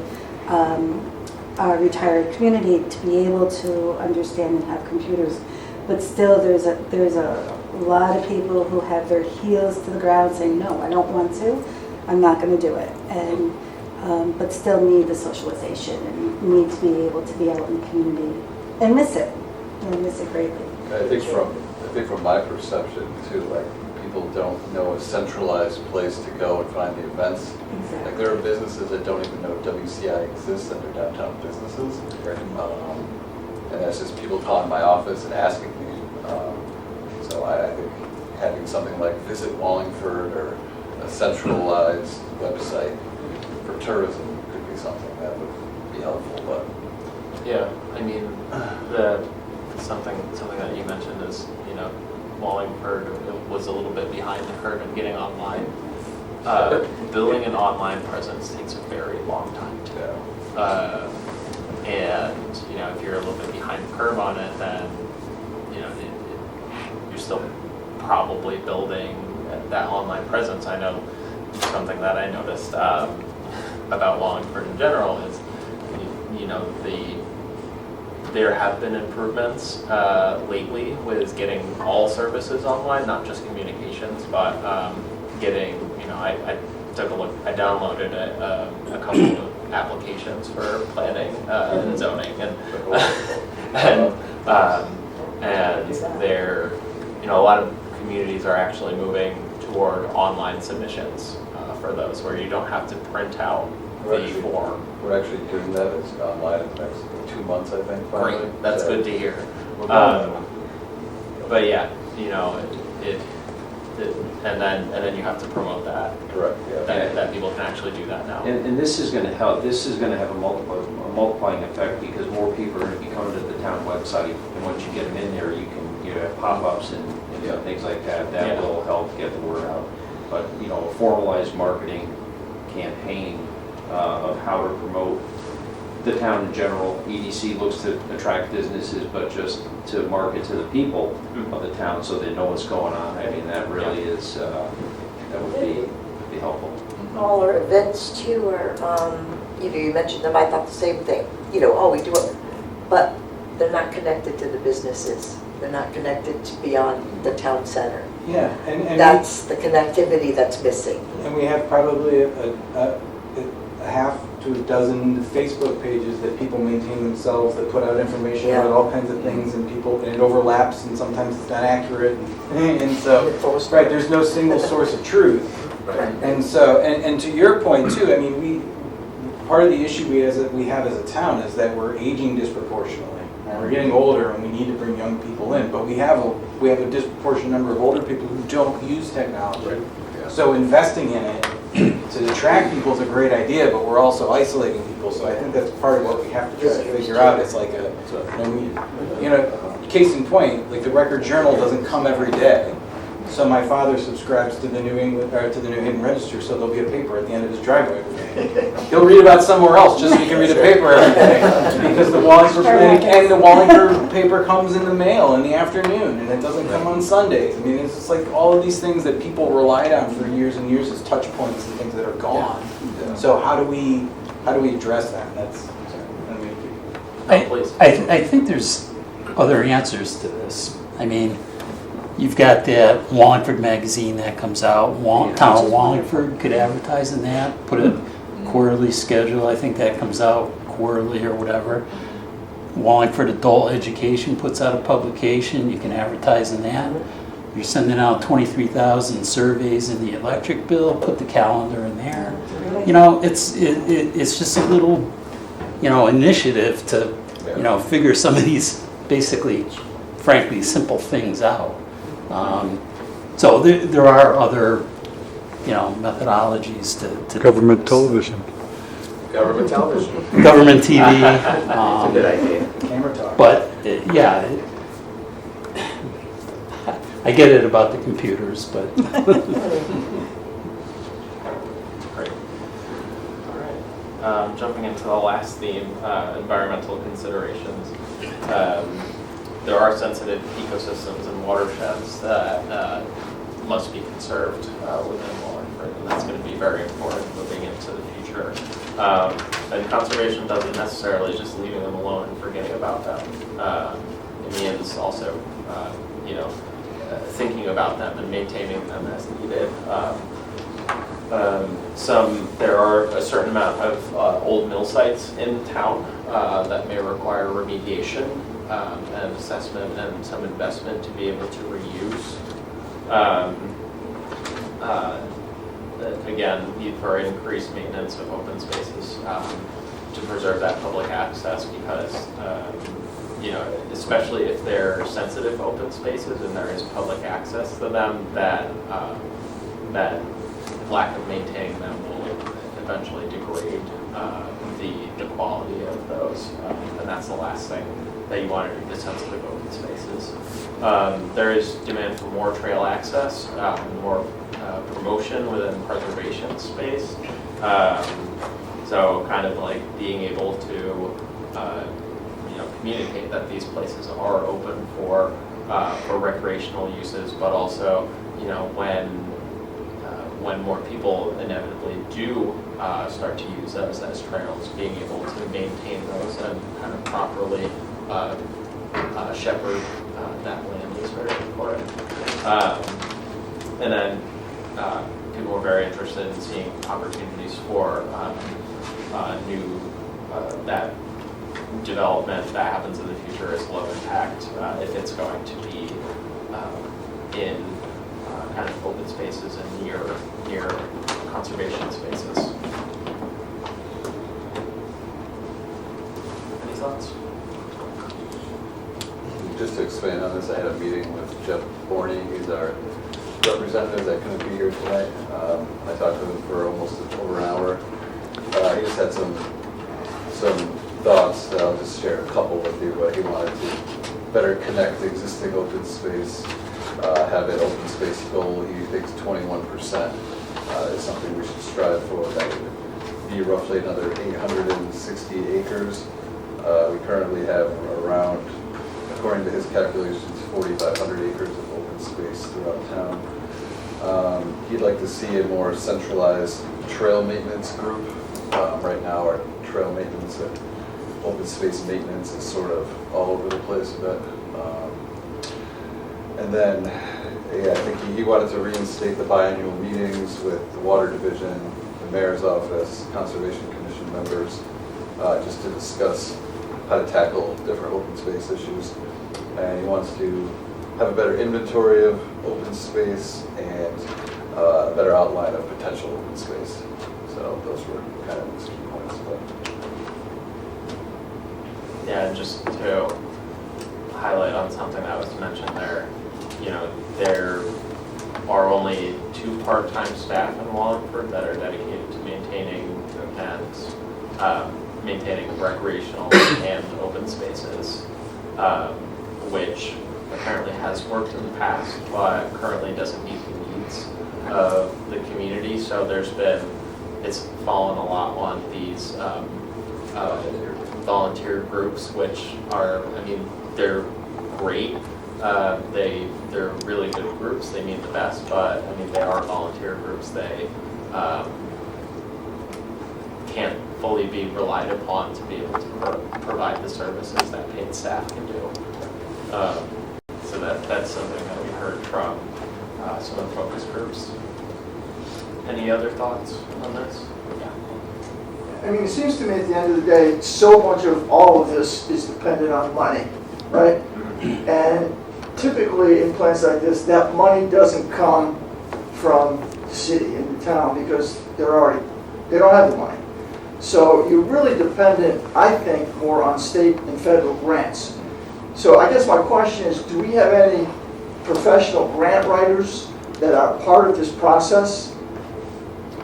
our retired community to be able to understand and have computers. But still, there's a lot of people who have their heels to the ground saying, no, I don't want to, I'm not going to do it. And but still need the socialization and need to be able to be out in the community and miss it greatly. I think from my perception too, like people don't know a centralized place to go and find the events. Exactly. Like there are businesses that don't even know WCI exists and they're downtown businesses. And that's just people calling my office and asking me. So I think having something like Visit Wallingford or a centralized website for tourism could be something that would be helpful. But Yeah, I mean, something that you mentioned is, Wallingford was a little bit behind the curve in getting online. Building an online presence takes a very long time too. And if you're a little bit behind the curve on it, then you're still probably building that online presence. I know something that I noticed about Wallingford in general is, there have been improvements lately with getting all services online, not just communications, but getting, I took a look, I downloaded a couple of applications for planning and zoning, and there, a lot of communities are actually moving toward online submissions for those, where you don't have to print out the form. We're actually doing that. It's online in the next 2 months, I think. Finally. Great, that's good to hear. A But yeah, you know, and then you have to promote that, Correct, yeah. that people can actually do that now. And this is gonna help, this is gonna have a multiplying effect because more people are gonna be coming to the town website. And once you get them in there, you have pop-ups and things like that. That Yeah. will help get the word out. But, you know, a formalized marketing campaign of how to promote the town in general. EDC looks to attract businesses, but just to market to the people of the town so they know what's going on. I mean, that really is, that would be helpful. All our events too are, you mentioned them, I thought the same thing. We do it, but they're not connected to the businesses. They're not connected to beyond the town center. Yeah, and That's the connectivity that's missing. And we have probably a half to a dozen Facebook pages that people maintain themselves that put out information Yeah. about all kinds of things, and it overlaps, and sometimes it's not accurate. And so, right, there's no single source of truth. And so, and to your point too, I mean, part of the issue we have as a town is that we're aging disproportionately. And we're getting older, and we need to bring young people in, but we have a disproportionate number of older people who don't use technology. Right. Yeah. So investing in it to attract people is a great idea, but we're also isolating people. So I think that's part of what we have to try to figure out. It's like case in point, like the Record Journal doesn't come every day. So my father subscribes to the New Haven Register, so there'll be a paper at the end of his driveway every day. He'll read about somewhere else just so he can read a paper every day, because the Wallingford paper comes in the mail in the afternoon, and it doesn't come on Sundays. I mean, it's just like all of these things that people relied on for years and years as touch points and things that are gone. Yeah. So how do we address that? I think there's other answers to this. I mean, you've got that Wallingford magazine that comes out. Town of Wallingford could advertise in that, put a quarterly schedule. I think that comes out quarterly or whatever. Wallingford Adult Education puts out a publication. You can advertise in that. You're sending out 23,000 surveys in the electric bill. Put the calendar in there. You know, it's just a little, initiative to, figure some of these basically, frankly, simple things out. So there are other, methodologies to Government do this. television. Government television. Government TV. That's a good idea. Camera talk. But, I get it about the computers, but Great. All right. Jumping into the last theme, environmental considerations. There are sensitive ecosystems and watersheds that must be conserved within Wallingford, and that's going to be very important moving into the future. And conservation doesn't necessarily just leaving them alone and forgetting about them. It means also, thinking about them and maintaining them as needed. There are a certain amount of old mill sites in town that may require remediation and assessment and some investment to be able to reuse. Again, need for increased maintenance of open spaces to preserve that public access because, especially if they're sensitive open spaces and there is public access to them, that lack of maintaining them will eventually degrade the quality of those, and that's the last thing that you want to do, the sensitive open spaces. There is demand for more trail access, more promotion within preservation space. So kind of like being able to communicate that these places are open for recreational uses, but also when more people inevitably do start to use those as trails, being able to maintain those and kind of properly shepherd that land is very important. And then people are very interested in seeing opportunities for new that development that happens in the future is low impact if it's going to be in kind of open spaces and near conservation spaces. Any thoughts? just to expand on this, I had a meeting with Jeff Borney, he's our representative that couldn't be here tonight. I talked to him for almost over an hour. He just had some thoughts that I'll just share a couple with you, but he wanted to better connect the existing open space, have an open space goal. He thinks 21% is something we should strive for. That would be roughly another 860 acres. We currently have around, according to his calculations, 4,500 acres of open space throughout town. He'd like to see a more centralized trail maintenance group. Right now, our trail maintenance and open space maintenance is sort of all over the place a bit. And then, yeah, I think he wanted to reinstate the biannual meetings with the Water Division, the Mayor's Office, Conservation Commission members, just to discuss how to tackle different open space issues. And he wants to have a better inventory of open space and a better outline of potential open space. So those were kind of his key points. But. Yeah, and just to highlight on something that was mentioned there, you know, there are only 2 part-time staff in Wallingford that are dedicated to maintaining and maintaining recreational and open spaces, which apparently has worked in the past, but currently doesn't meet the needs of the community. So it's fallen a lot on these volunteer groups, which are, I mean, they're great. They're really good groups. They mean the best, but I mean, they are volunteer groups. They can't fully be relied upon to be able to provide the services that paid staff can do. So that's something that we heard from some of the focus groups. Any other thoughts on this? I mean, it seems to me at the end of the day, so much of all of this is dependent on money, right? And typically in plans like this, that money doesn't come from the city and the town because they don't have the money. So you're really dependent, I think, more on state and federal grants. So I guess my question is, do we have any professional grant writers that are part of this process?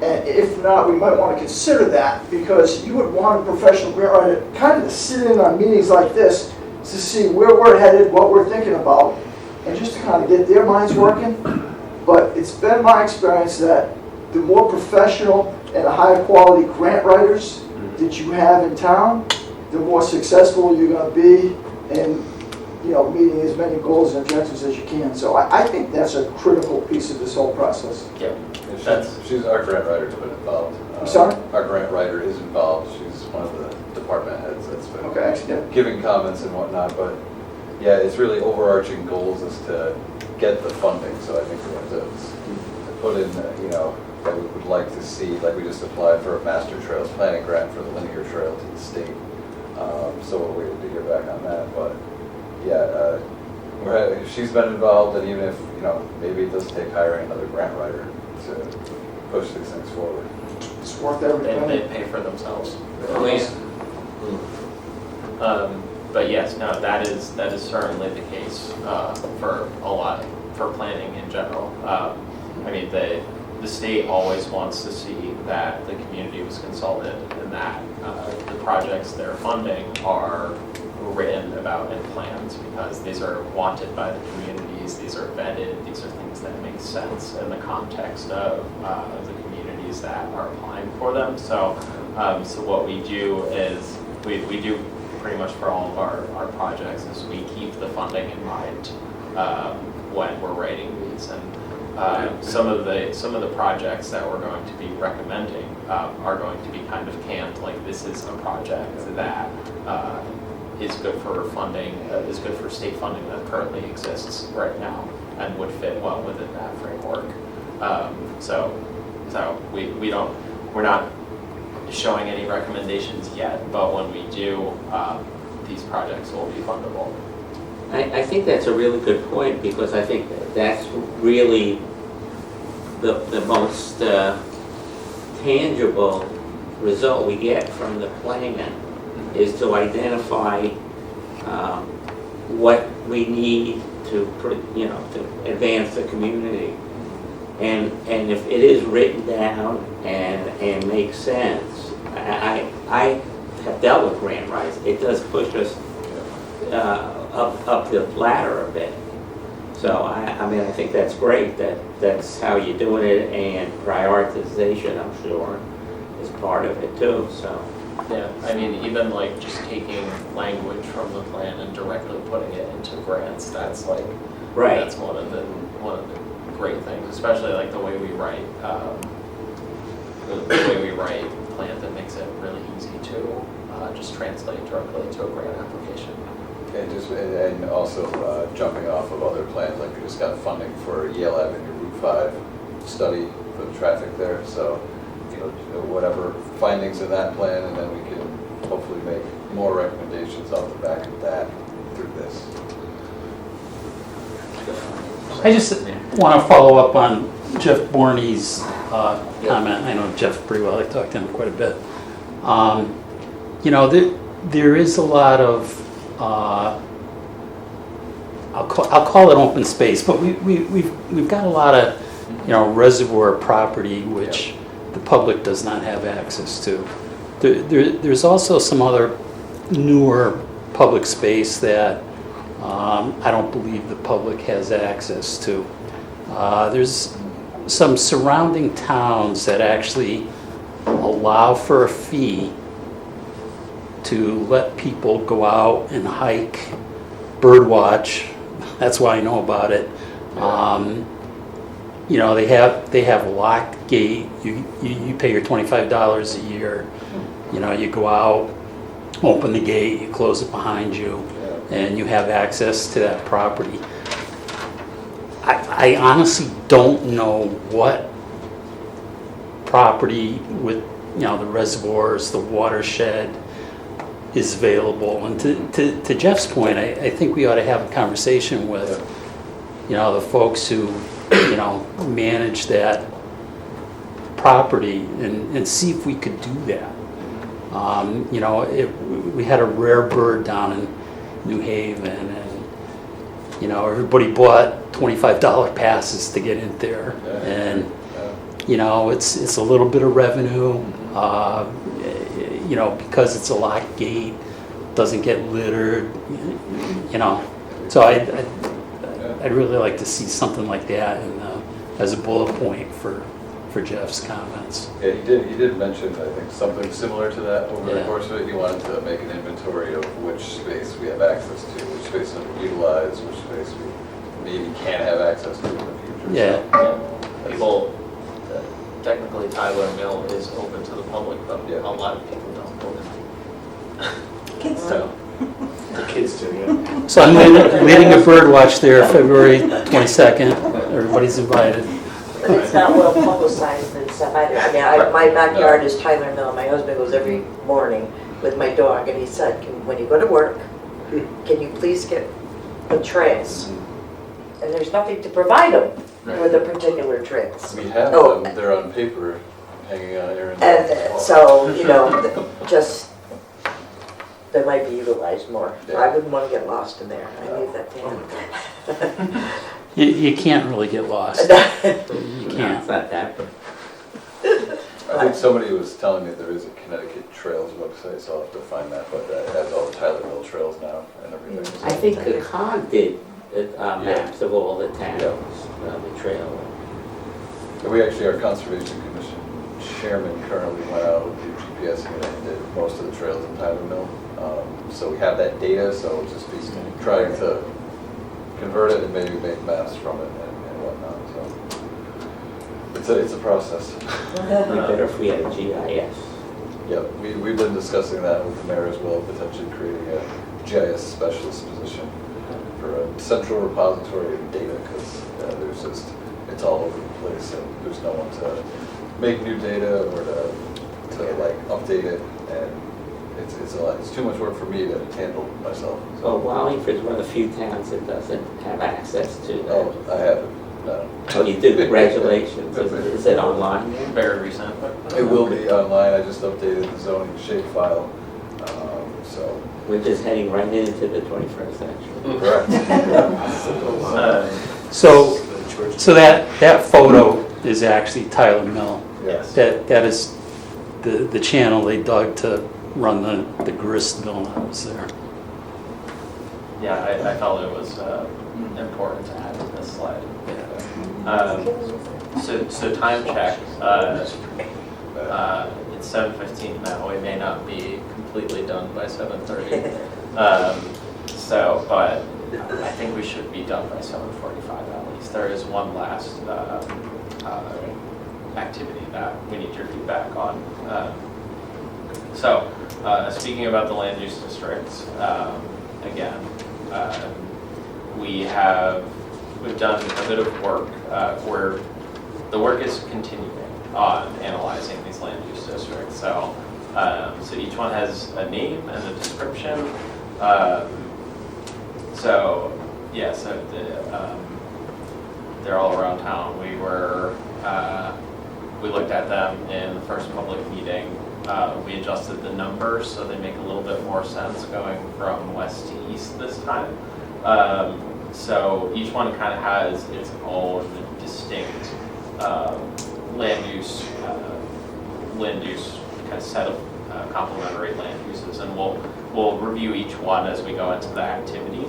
And if not, we might want to consider that, because you would want a professional grant writer kind of to sit in on meetings like this to see where we're headed, what we're thinking about, and just to kind of get their minds working. But it's been my experience that the more professional and higher quality grant writers that you have in town, the more successful you're going to be in, you know, meeting as many goals and objectives as you can. So I think that's a critical piece of this whole process. Yeah. She's our grant writer's been involved. I'm sorry? Our grant writer is involved. She's one of the department heads that's been giving comments and whatnot. But yeah, it's really overarching goals is to get the funding. So I think we have to put in, you know, that we would like to see, like we just applied for a master trails planning grant for the linear trail to the state. So we'll wait to hear back on that. But yeah, she's been involved, and even if, you know, maybe it does take hiring another grant writer to push these things forward. It's worth every And penny. they pay for themselves. Oh, yeah. But yes, no, that is certainly the case for planning in general. I mean, the state always wants to see that the community was consulted and that the projects they're funding are written about in plans, because these are wanted by the communities, these are vetted, these are things that make sense in the context of the communities that are applying for them. So what we do is we do pretty much for all of our projects is we keep the funding in mind when we're writing these. And some of the projects that we're going to be recommending are going to be kind of canned, like this is a project that is good for funding, is good for state funding that currently exists right now and would fit well within that framework. So we're not showing any recommendations yet, but when we do, these projects will be fundable. I think that's a really good point, because I think that's really the most tangible result we get from the plan, is to identify what we need to, to advance the community. And if it is written down and makes sense, I have dealt with grant writers. It does push us up the ladder a bit. So I mean, I think that's great that that's how you're doing it, and prioritization, I'm sure, is part of it too, so. Yeah, I mean, even like just taking language from the plan and directly putting it into grants, that's like, Right. that's one of the great things, especially like the way we write, the way we write plans, it makes it really easy to just translate directly to a grant application. And also jumping off of other plans, like we just got funding for Yale Avenue Route 5 study for the traffic there. So, whatever findings in that plan, and then we can hopefully make more recommendations off the back of that through this. I just want to follow up on Jeff Borney's comment. I know Jeff pretty well. I talked to him quite a bit. There is a lot of I'll call it open space, but we've got a lot of reservoir property which the public does not have access to. There's also some other newer public space that I don't believe the public has access to. There's some surrounding towns that actually allow for a fee to let people go out and hike, bird watch. That's why I know about it. They have a locked gate. You pay your $25 a year. You go out, open the gate, you close it behind you, and you have access to that property. I honestly don't know what property with the reservoirs, the watershed is available. And to Jeff's point, I think we ought to have a conversation with the folks who manage that property and see if we could do that. We had a rare bird down in New Haven, and everybody bought $25 passes to get in there, and it's a little bit of revenue, because it's a locked gate, doesn't get littered, So I'd really like to see something like that, as a bullet point for Jeff's comments. Yeah, he did mention, I think, something similar to that over the course of it. He wanted to make an inventory of which space we have access to, which space we utilize, which space we maybe can't have access to in the future. Yeah. People, technically Tyler Mill is open to the public, but a lot of people don't go there. Kids So, The kids do, yeah. So I'm leading a bird watch there, February 22nd. Everybody's invited. But it's not well publicized and stuff either. I mean, my backyard is Tyler Mill. My husband goes every morning with my dog, and he said, when you go to work, can you please get the trails? And there's nothing to provide them for the particular trails. We have them, they're on paper, hanging on Aaron's wall. And so, just, they might be utilized more. I wouldn't want to get lost in there. I leave that to him. You can't really get lost. You can't. It's not that, but I think somebody was telling me there is a Connecticut Trails website, so I'll have to find that, but that has all the Tyler Mill trails now and everything. I think the COG did maps of all the towns, the trail. We actually, our Conservation Commission chairman currently went out with the GPS and did most of the trails in Tyler Mill. So we have that data, so we'll just be trying to convert it and maybe make maps from it and whatnot. So it's a process. It'd be better if we had a GIS. Yeah, we've been discussing that with the mayor as well, potentially creating a GIS specialist position for a central repository of data, because it's all over the place, and there's no one to make new data or to like update it, and it's a lot. It's too much work for me to handle myself. So Wallingford's one of the few towns that doesn't have access to that. Oh, I haven't. No. Oh, you do? Congratulations. Is it online there? very recent. It will be online. I just updated the zoning shapefile. So, We're just heading right into the 21st century. correct. So that photo is actually Tyler Mill. Yes. That is the channel they dug to run the grist mill that was there. Yeah, I felt it was important to add to this slide. So time check, it's 7:15 now, we may not be completely done by 7:30. But I think we should be done by 7:45 at least. There is one last activity that we need your feedback on. Speaking about the land use districts, again, we've done a bit of work where the work is continuing on analyzing these land use districts. So each one has a name and a description. They're all around town. We looked at them in the first public meeting. We adjusted the numbers so they make a little bit more sense going from west to east this time. So each one kind of has its own distinct land use kind of set of complementary land uses, and we'll review each one as we go into the activity.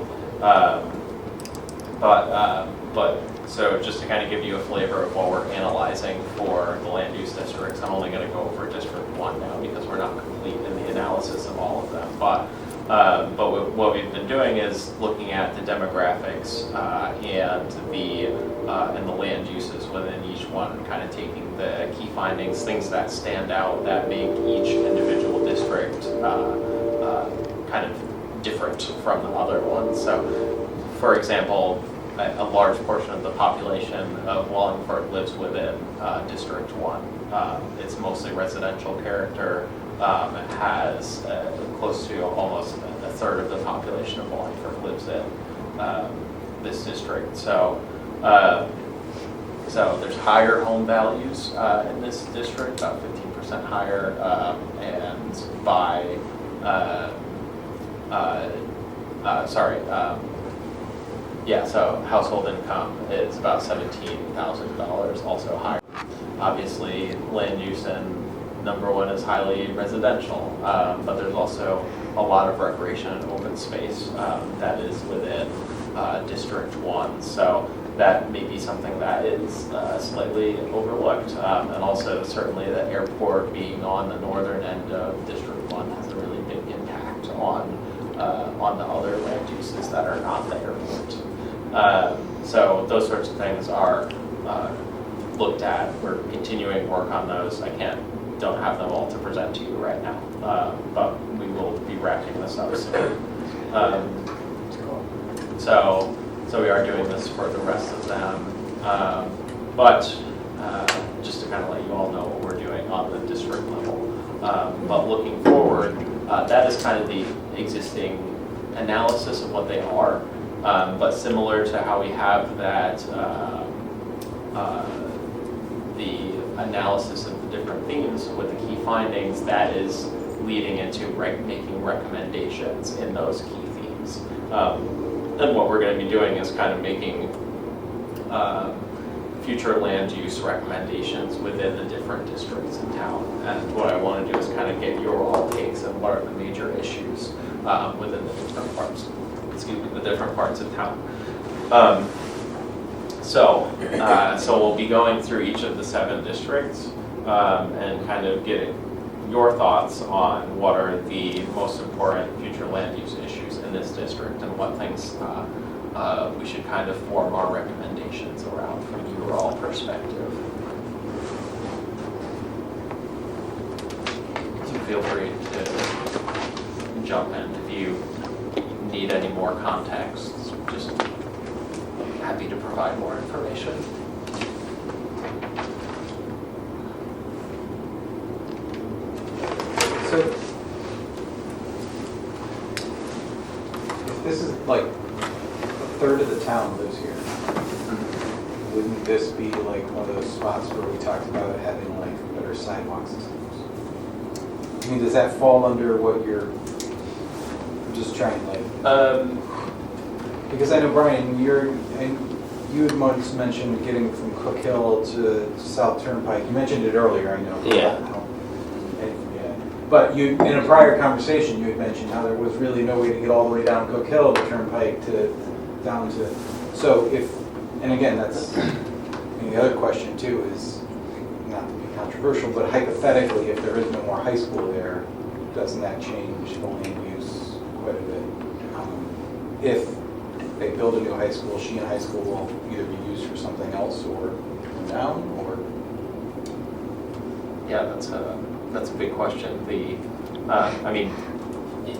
So just to kind of give you a flavor of what we're analyzing for the land use districts, I'm only going to go over District 1 now because we're not complete in the analysis of all of them. But what we've been doing is looking at the demographics and the land uses within each one, kind of taking the key findings, things that stand out that make each individual district kind of different from the other ones. So, for example, a large portion of the population of Wallingford lives within District 1. It's mostly residential character. It has close to almost a third of the population of Wallingford lives in this district. So there's higher home values in this district, about 15% higher, and by so household income is about $17,000, also higher. Obviously, land use in number one is highly residential, but there's also a lot of recreation and open space that is within District 1. So that may be something that is slightly overlooked. And also certainly the airport being on the northern end of District 1 has a really big impact on the other land uses that are not the airport. So those sorts of things are looked at. We're continuing work on those. Don't have them all to present to you right now, but we will be wrapping this up soon. So we are doing this for the rest of them, but just to kind of let you all know what we're doing on the district level. But looking forward, that is kind of the existing analysis of what they are, but similar to how we have that the analysis of the different themes with the key findings, that is leading into making recommendations in those key themes. And what we're going to be doing is kind of making future land use recommendations within the different districts in town. And what I want to do is kind of get your all takes on what are the major issues within the different parts, the different parts of town. So we'll be going through each of the 7 districts and kind of getting your thoughts on what are the most important future land use issues in this district and what things we should kind of form our recommendations around from your all perspective. So feel free to jump in if you need any more context. Just happy to provide more information. So, if this is like a third of the town lives here, wouldn't this be like one of those spots where we talked about having like better sidewalk systems? I mean, does that fall under what you're I'm just trying, like, Um, because I know, Brian, you had once mentioned getting from Cook Hill to South Turnpike. You mentioned it earlier, I know. Yeah. Yeah. But you, in a prior conversation, you had mentioned how there was really no way to get all the way down Cook Hill to Turnpike down to, so if, and again, that's, and the other question too is, not to be controversial, but hypothetically, if there is no more high school there, doesn't that change the land use quite a bit? If they build a new high school, Sheehan High School will either be used for something else or down, or? Yeah, that's a big question. I mean,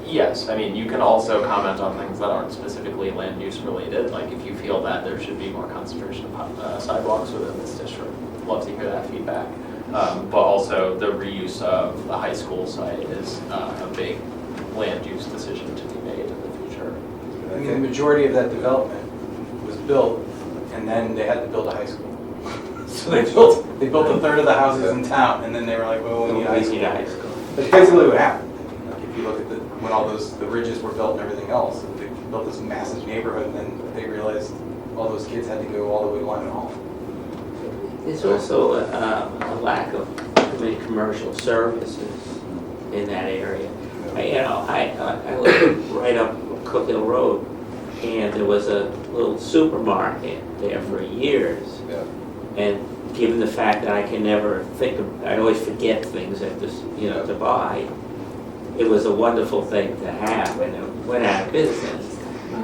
yes, I mean, you can also comment on things that aren't specifically land use related, like if you feel that there should be more concentration of sidewalks within this district. Love to hear that feedback. But also the reuse of the high school site is a big land use decision to be made in the future. I mean, the majority of that development was built, and then they had to build a high school. So they built a third of the houses in town, and then they were like, well, we need a high school. That's basically what happened. Like, if you look at when all the bridges were built and everything else, they built this massive neighborhood, and then they realized all those kids had to go all the way to Lyman Hall. There's also a lack of many commercial services in that area. I lived right up Cook Hill Road, and there was a little supermarket there for years. Yeah. And given the fact that I can never think of, I always forget things that to buy, it was a wonderful thing to have, and it went out of business.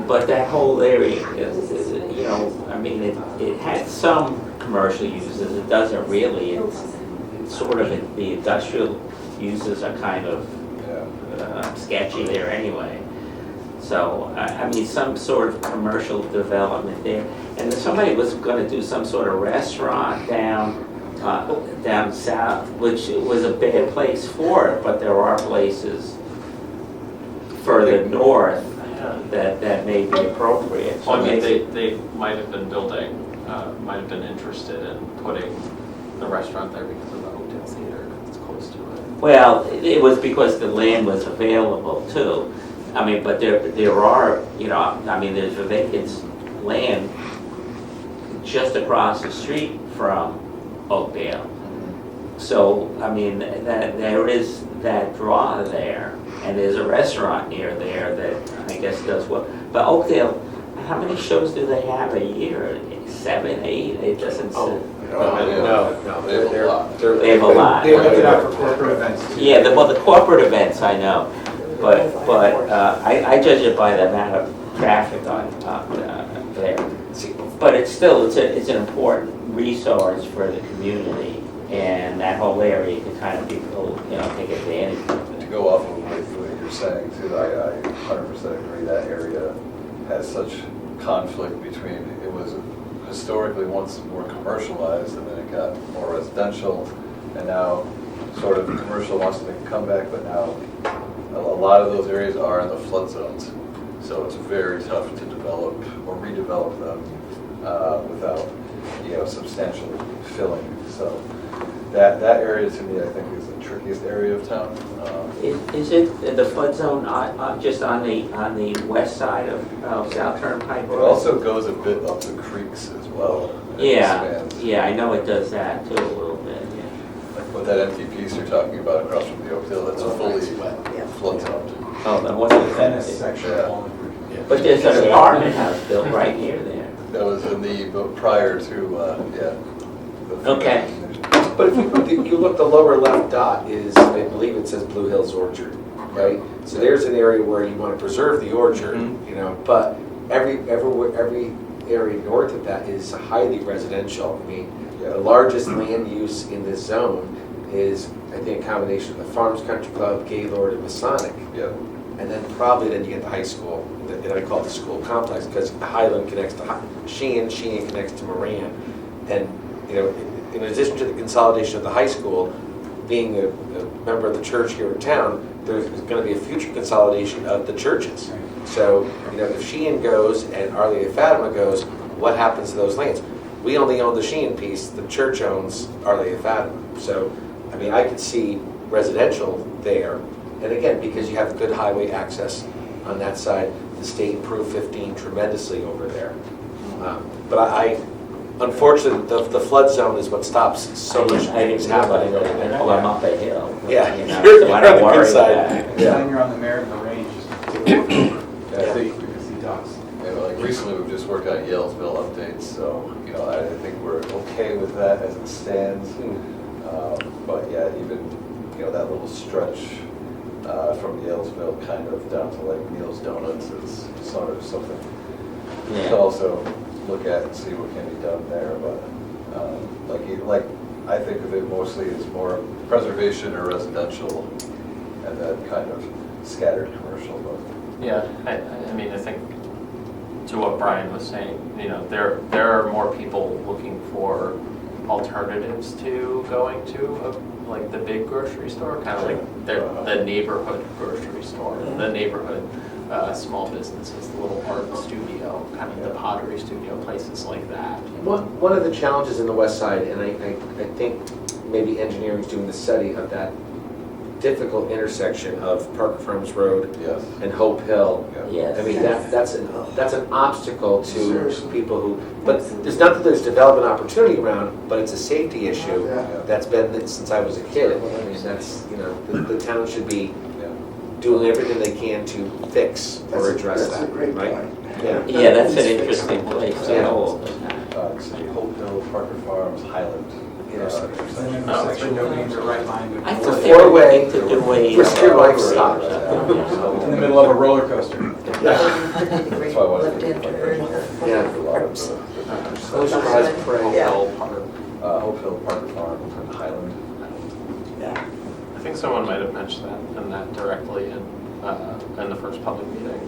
But that whole area is I mean, it had some commercial uses, it doesn't really. It's sort of the industrial uses are kind of sketchy there anyway. So, I mean, some sort of commercial development there. And somebody was going to do some sort of restaurant down south, which was a bad place for it, but there are places further north that may be appropriate. Well, I mean, they might have been building, might have been interested in putting the restaurant there because of the Oakdale Theater, it's close to it. Well, it was because the land was available too. I mean, but there are, I mean, there's a vacant land just across the street from Oakdale. So, I mean, that there is that draw there, and there's a restaurant near there that I guess does well. But Oakdale, how many shows do they have a year? 7, 8? It doesn't. No, They have a lot. They have a lot. They left it out for corporate events too. Yeah, the corporate events I know, but I judge it by the amount of traffic on there. But it's an important resource for the community, and that whole area can kind of people take advantage of To it. go off of what you're saying too, I 100% agree that area has such conflict between, it was historically once more commercialized and then it got more residential, and now sort of commercial wants to make a comeback, but now a lot of those areas are in the flood zones. So it's very tough to develop or redevelop them without substantial filling. So that area to me, I think, is the trickiest area of town. Is it the flood zone just on the west side of South Turnpike It Road? also goes a bit up the creeks as well. It Yeah, expands. yeah, I know it does that too a little bit. Yeah. Like what that empty piece you're talking about across from the Oakdale, that's fully flood zoned. Oh, that wasn't Venice that. section Yeah. of Wallingford. But there's an apartment house built right near there. That was in but prior to, the Okay. But if you look, the lower left dot is, I believe it says Blue Hills Orchard, right? So there's an area where you want to preserve the orchard, but every area north of that is highly residential. I mean, the largest land use in this zone is, I think, a combination of the Farms Country Club, Gaylord, and Masonic. Yeah. And then probably then you get the high school, and I call it the school complex, because Highland connects to Sheehan connects to Moran. And, in addition to the consolidation of the high school, being a member of the church here in town, there's going to be a future consolidation of the churches. So, if Sheehan goes and Our Lady of Fatima goes, what happens to those lands? We only own the Sheehan piece, the church owns Our Lady of Fatima. So, I mean, I could see residential there. And again, because you have good highway access on that side. The state improved 15 tremendously over there. But unfortunately, the flood zone is what stops so much things happening over there. Well, I'm up a hill. Yeah, You know, you're so I on don't the worry good side. about it. Yeah. When you're on the merit of the range, just take a look over. Yeah. So you can see ducks. Yeah, but like recently, we've just worked out Yalesville updates, so, you know, I think we're okay with that as it stands. But yeah, even, you know, that little stretch from Yalesville kind of down to like Neil's Donuts is sort of something to Yeah. also look at and see what can be done there, but like I think of it mostly as more preservation or residential and then kind of scattered commercial, but Yeah, I mean, I think to what Brian was saying, you know, there are more people looking for alternatives to going to like the big grocery store, kind of like the neighborhood grocery store, the neighborhood small businesses, the little art studio, kind of the pottery studio, places like that. One of the challenges in the west side, and I think maybe engineering's doing the study of that difficult intersection of Parker Farms Road yes. and Hope Hill. Yes. I mean, that's an obstacle to people who, but there's not that there's development opportunity around, but it's a safety issue Yeah. that's been since I was a kid. I mean, that's, you know, the town should be Yeah. doing everything they can to fix or address that, That's a great right? point. Yeah. Yeah, that's an interesting place to Yeah. hold. Let's see, Hope Hill, Parker Farms, Highland. It's an intersection, nobody in their right mind would. I It's a thought they were four-way, looking to do a, risk your life stop. In the middle of a roller coaster. That's why I wanted Left-hand to. turn. Yeah. A lot of the- Close your eyes, pray. Yeah. Hope Hill, Parker Farms, and Highland. I think someone might have mentioned that directly in the first public meeting.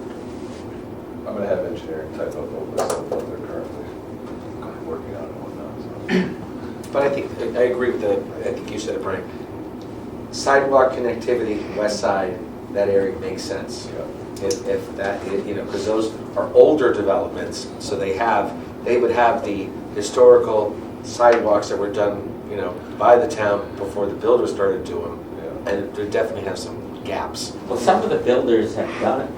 I'm gonna have engineering type up a list of what they're currently working on and whatnot, so. But I think, I agree with I think you said it, Brian. Sidewalk connectivity, west side, that area makes sense. Yeah. If that, you know, because those are older developments, so they would have the historical sidewalks that were done, you know, by the town before the builders started doing them. Yeah. And they definitely have some gaps. well, some of the builders have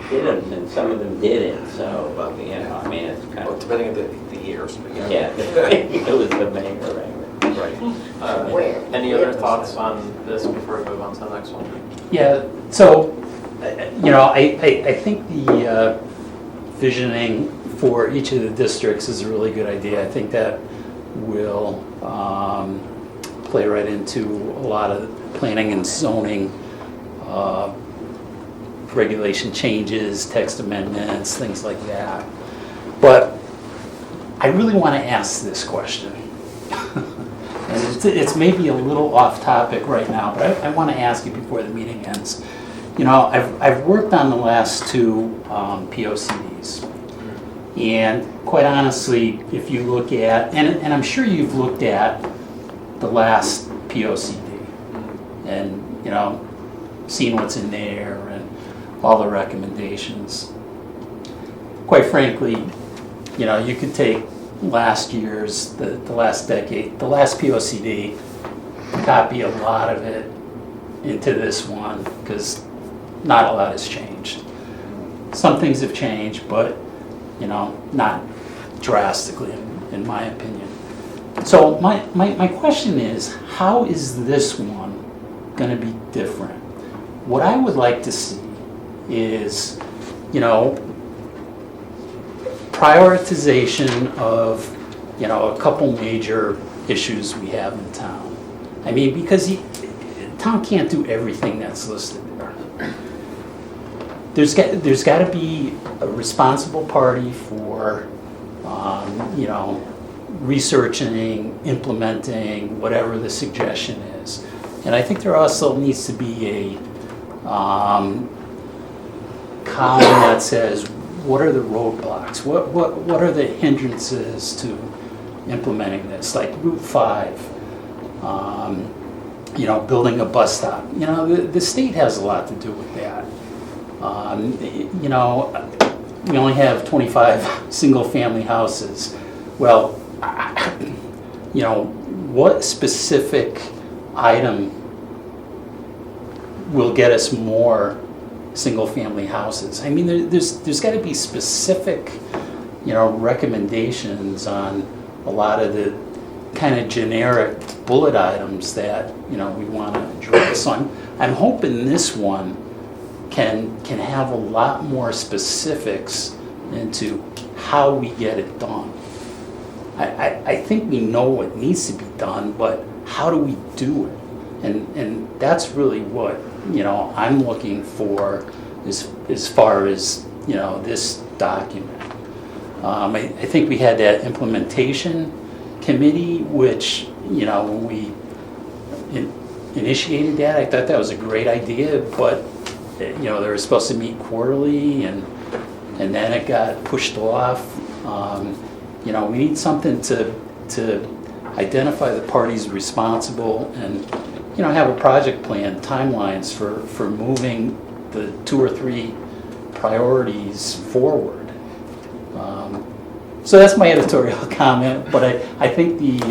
did them, and some of them didn't, so, but, you know, I mean, it's kind Well, of, depending on the years. But yeah, it was the mayor, right? Right. Where? Any other thoughts on this before we move on to the next one? Yeah, so, you know, I think the visioning for each of the districts is a really good idea. I think that will play right into a lot of planning and zoning regulation changes, text amendments, things like that. But I really want to ask this question. And it's maybe a little off topic right now, but I want to ask you before the meeting ends. You know, I've worked on the last two POCDs. And quite honestly, if you look at, and I'm sure you've looked at the last POCD and, you know, seen what's in there and all the recommendations. Quite frankly, you know, you could take last year's, the last decade, the last POCD, copy a lot of it into this one, because not a lot has changed. Some things have changed, but, you know, not drastically, in my opinion. So my question is, how is this one going to be different? What I would like to see is, you know, prioritization of, you know, a couple major issues we have in town. I mean, because town can't do everything that's listed there. There's got to be a responsible party for, you know, researching, implementing, whatever the suggestion is. And I think there also needs to be a column that says, what are the roadblocks? What are the hindrances to implementing this? Like Route 5, you know, building a bus stop. You know, the state has a lot to do with that. You know, we only have 25 single-family houses. Well, you know, what specific item will get us more single-family houses. I mean, there's got to be specific, recommendations on a lot of the kind of generic bullet items that, we want to address. So I'm hoping this one can have a lot more specifics into how we get it done. I think we know what needs to be done, but how do we do it? And that's really what, I'm looking for as far as, this document. I think we had that implementation committee, which, when we initiated that, I thought that was a great idea, but, they were supposed to meet quarterly, and then it got pushed off. We need something to identify the parties responsible and, have a project plan, timelines for moving the 2 or 3 priorities forward. So that's my editorial comment, but I think the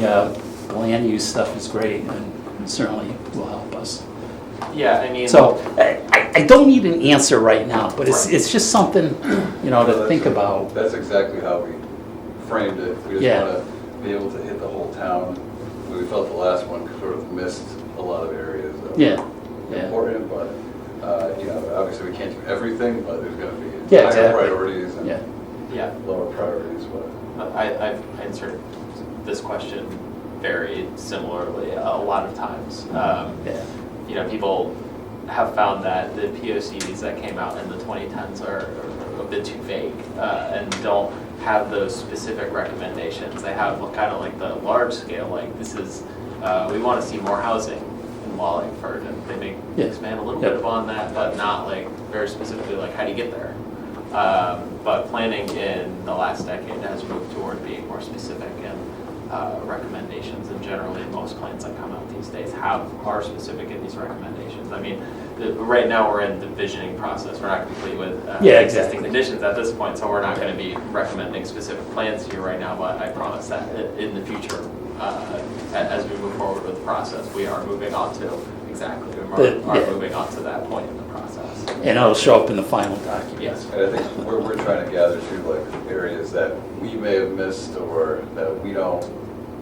land use stuff is great and certainly will help us. Yeah, I mean. So I don't need an answer right now, but it's just something, to think about. That's exactly how we framed it. We just want to be able to hit the whole town. We felt the last one sort of missed a lot of areas that were important, but obviously we can't do everything, but there's going to be higher priorities and lower priorities. But I've answered this question very similarly a lot of times. People have found that the POCs that came out in the 2010s are a bit too vague and don't have those specific recommendations. They have kind of like the large scale, like this is, we want to see more housing in Wallingford, and they may expand a little bit upon that, but not like very specifically like how do you get there. But planning in the last decade has moved toward being more specific and recommendations, and generally most plans that come out these days are specific in these recommendations. I mean, right now we're in the visioning process. We're not complete with existing conditions at this point, so we're not going to be recommending specific plans to you right now, but I promise that in the future, as we move forward with the process, we are moving on to moving on to that point in the process. And it'll show up in the final document. Yes. And I think we're trying to gather too, like areas that we may have missed or that we don't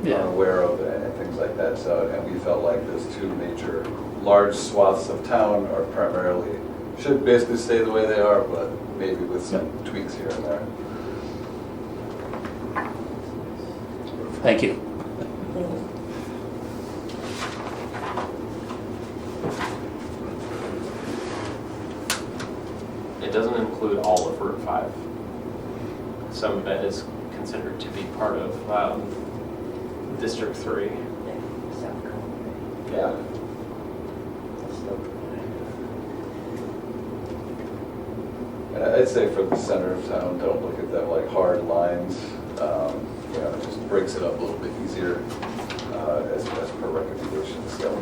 aren't aware of and things like that. So, and we felt like those 2 major large swaths of town are primarily, should basically stay the way they are, but maybe with some tweaks here and there. Thank you. It doesn't include all of Route 5. Some of it is considered to be part of District 3. Yeah. And I'd say for the center of town, don't look at them like hard lines. It just breaks it up a little bit easier as per recommendations. So,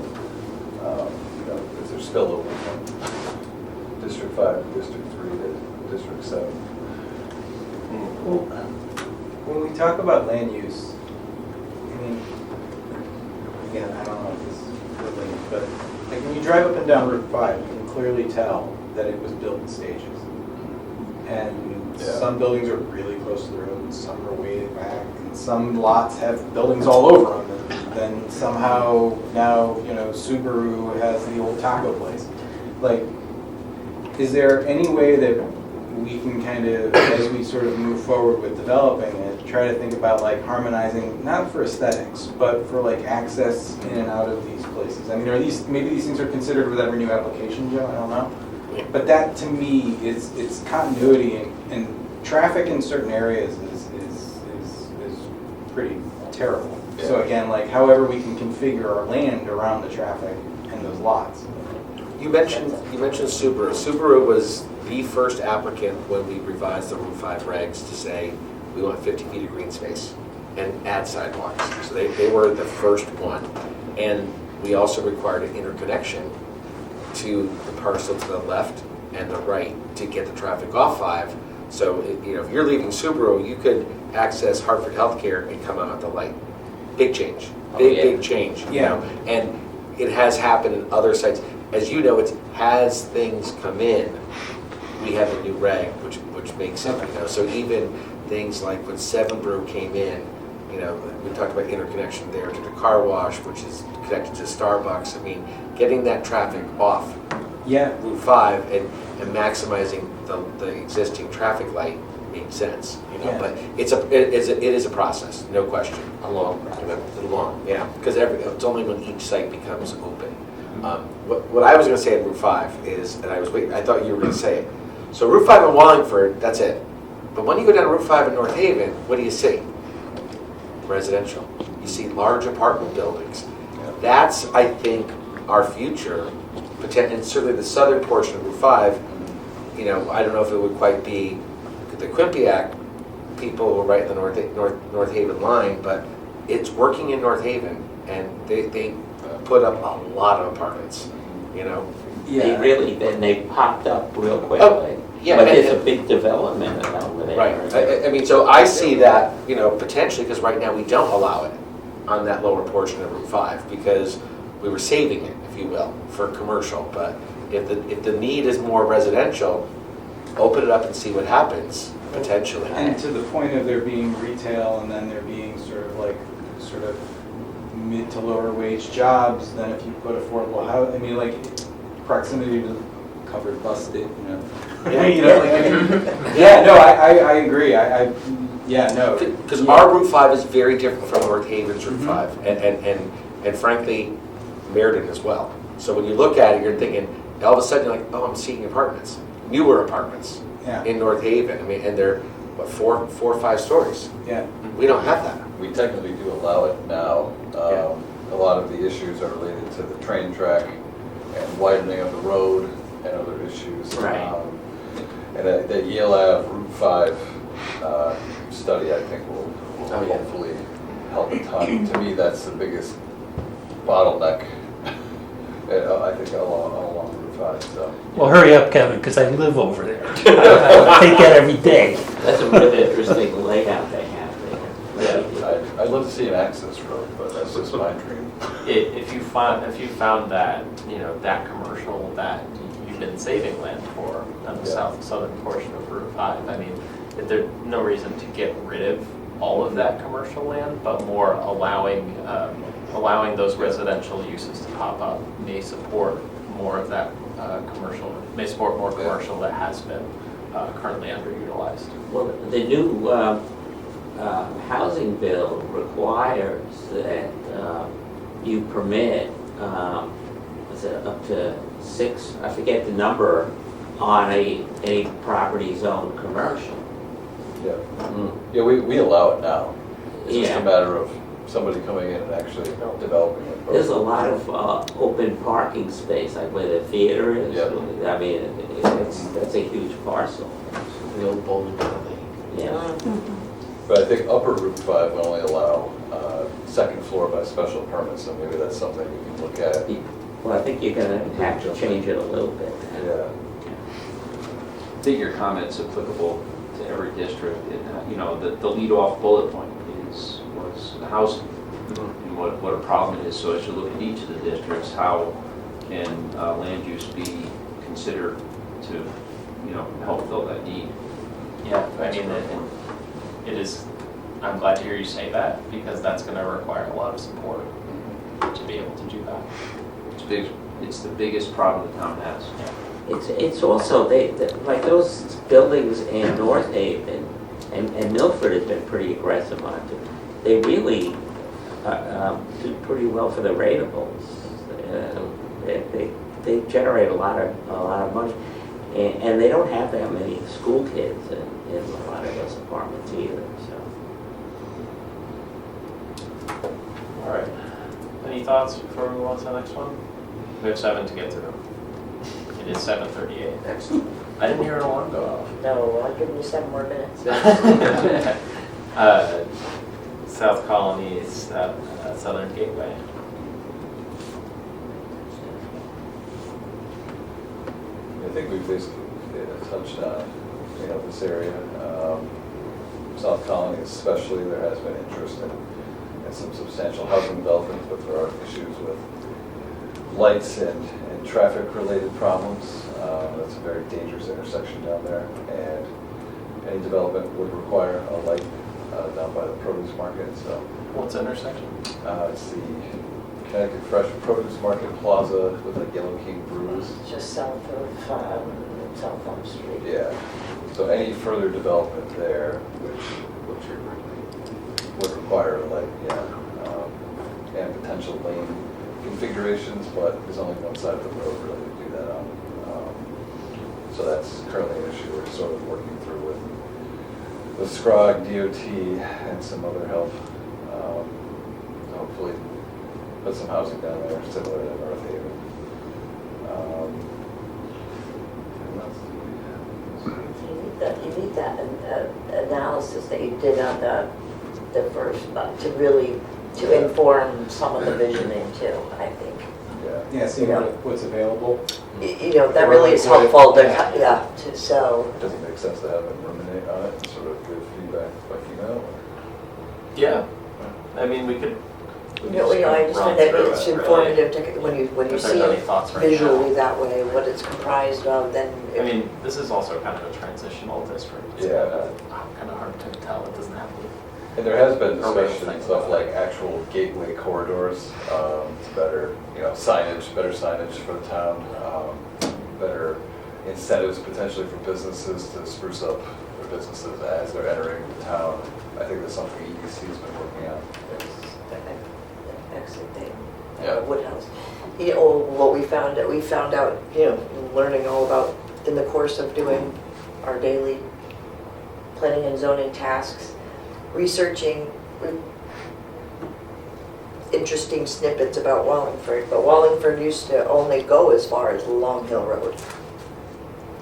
if there's spillover from District 5 to District 3 to District 7. Well, when we talk about land use, I mean, again, I don't know if this is related, but like when you drive up and down Route 5, you can clearly tell that it was built in stages. And some buildings are really close to the road, and some are way back, and some lots have buildings all over them. And then somehow now, Subaru has the old taco place. Like, is there any way that we can kind of, as we sort of move forward with developing it, try to think about like harmonizing, not for aesthetics, but for like access in and out of these places? I mean, maybe these things are considered with every new application, Joe, I don't know. But that to me is it's continuity, and traffic in certain areas is pretty terrible. So again, like however we can configure our land around the traffic and those lots. You mentioned Subaru. Subaru was the first applicant when we revised the Route 5 regs to say we want 50 feet of green space and add sidewalks. So they were the first one. And we also required an interconnection to the parcel to the left and the right to get the traffic off 5. So if you're leaving Subaru, you could access Hartford Healthcare and come out at the light. Big change. Big change. And it has happened in other sites. as you know, it's as things come in, we have a new reg, which makes it, you know, so even things like when Seven Brew came in, you know, we talked about interconnection there to the car wash, which is connected to Starbucks. I mean, getting that traffic off Yeah, Route 5 and maximizing the existing traffic light makes sense, you know, Yeah. but it is a process, no question. A long You process. know, it's long, yeah, because it's only when each site becomes open. What I was gonna say at Route 5 is, and I was waiting, I thought you were gonna say it. So Route 5 in Wallingford, that's it. But when you go down to Route 5 in North Haven, what do you see? Residential. You see large apartment buildings. That's, I think, our future, and certainly the southern portion of Route 5, you know, I don't know if it would quite be the Quimpiac people who are right in the North Haven line, but it's working in North Haven, and they put up a lot of apartments, you know? They yeah. really, then they popped up real quickly. yeah, But and- there's a big development over there. Right, I mean, so I see that, you know, potentially, because right now we don't allow it on that lower portion of Route 5, because we were saving it, if you will, for commercial, but if the need is more residential, open it up and see what happens, potentially. And to the point of there being retail and then there being sort of mid to lower wage jobs, then if you put affordable housing, I mean, like proximity to covered bus station, you know. Yeah, you know, like, I mean, yeah, no, I agree, yeah, no. Because Yeah. our Route 5 is very different from North Haven's Route Mhm. 5, and frankly, Meriden as well. So when you look at it, you're thinking, all of a sudden, you're like, oh, I'm seeing apartments, newer apartments Yeah, in North Haven. I mean, and they're, what, four or five stories? yeah, We don't have that. We technically do allow it now. Yeah. A lot of the issues are related to the train track and widening of the road and other issues. Right. And that Yale Ave Route 5 study, I think, will Oh, yeah. hopefully help a ton. To me, that's the biggest bottleneck, I think, along Route 5, so. Well, hurry up, Kevin, because I live over there. I take that every day. That's a really interesting layout they have there. I'd love to see an access road, but that's just my dream. If you found that, you know, that commercial that you've been saving land for on the Yeah. southern portion of Route 5, I mean, there's no reason to get rid of all of that commercial land, but more allowing those residential uses to pop up may support more of that commercial, may support more commercial that has been currently underutilized. Well, the new housing bill requires that you permit, is it up to 6, I forget the number, on a property zone commercial. Yeah, yeah, we allow it now. It's just Yeah. a matter of somebody coming in and actually developing it. There's a lot of open parking space, like where the theater is. Yeah. I mean, that's a huge parcel. The old bowling alley. Yeah. But I think upper Route 5 will only allow second floor by special permit, so maybe that's something we can look at. Well, I think you're gonna have to change it a little bit. Yeah. I think your comment's applicable to every district. You know, the lead-off bullet point was housing, and what a problem it is. So as you look at each of the districts, how can land use be considered to, you know, help fill that need? Yeah, I mean, it is, I'm glad to hear you say that, because that's gonna require a lot of support to be able to do that. It's the biggest problem the town has. It's also, like those buildings in North Haven, and Milford has been pretty aggressive on it. They really do pretty well for the ratables. They generate a lot of money, and they don't have that many school kids in a lot of those apartments either, so. All right. Any thoughts before we move on to the next one? We have 7 to get through. It is 7:38. Excellent. I didn't hear an alarm go off. No, I'll give you 7 more minutes. South Colony's Southern Gateway. I think we've basically touched on, you know, this area. South Colony especially, there has been interest in some substantial housing development, but there are issues with lights and traffic-related problems. That's a very dangerous intersection down there, and any development would require a light down by the produce market, so. What's intersection? It's the Connecticut Fresh Produce Market Plaza with like Yellow King Brews. Just south of South Elm Street. Yeah, so any further development there, which would require a light, yeah, and potential lane configurations, but there's only one side of the road really to do that on. So that's currently an issue we're sort of working through with SCROG, DOT, and some other help. Hopefully put some housing down there similar to North Haven. What else do we have? You need that analysis that you did on the first, but to really, to inform some of the visioning too, I think. Yeah. Yeah, see what's available. You know, that really is helpful to, so. Does it make sense to have them ruminate on it and sort of give feedback like email? Yeah, I mean, we could. You know, I just find that it's informative to, when you see it visually that way, what it's comprised of, then. I mean, this is also kind of a transitional district. It's Yeah. kind of hard to tell. It doesn't have to. And there has been Or maybe discussions things of like like actual gateway corridors, better, signage, better signage for the town, better incentives potentially for businesses to spruce up their businesses as they're entering the town. I think that's something EDC has been working on. Excellent thing. Yeah. Woodhouse. What we found out, learning all about in the course of doing our daily planning and zoning tasks, researching interesting snippets about Wallingford, but Wallingford used to only go as far as Long Hill Road,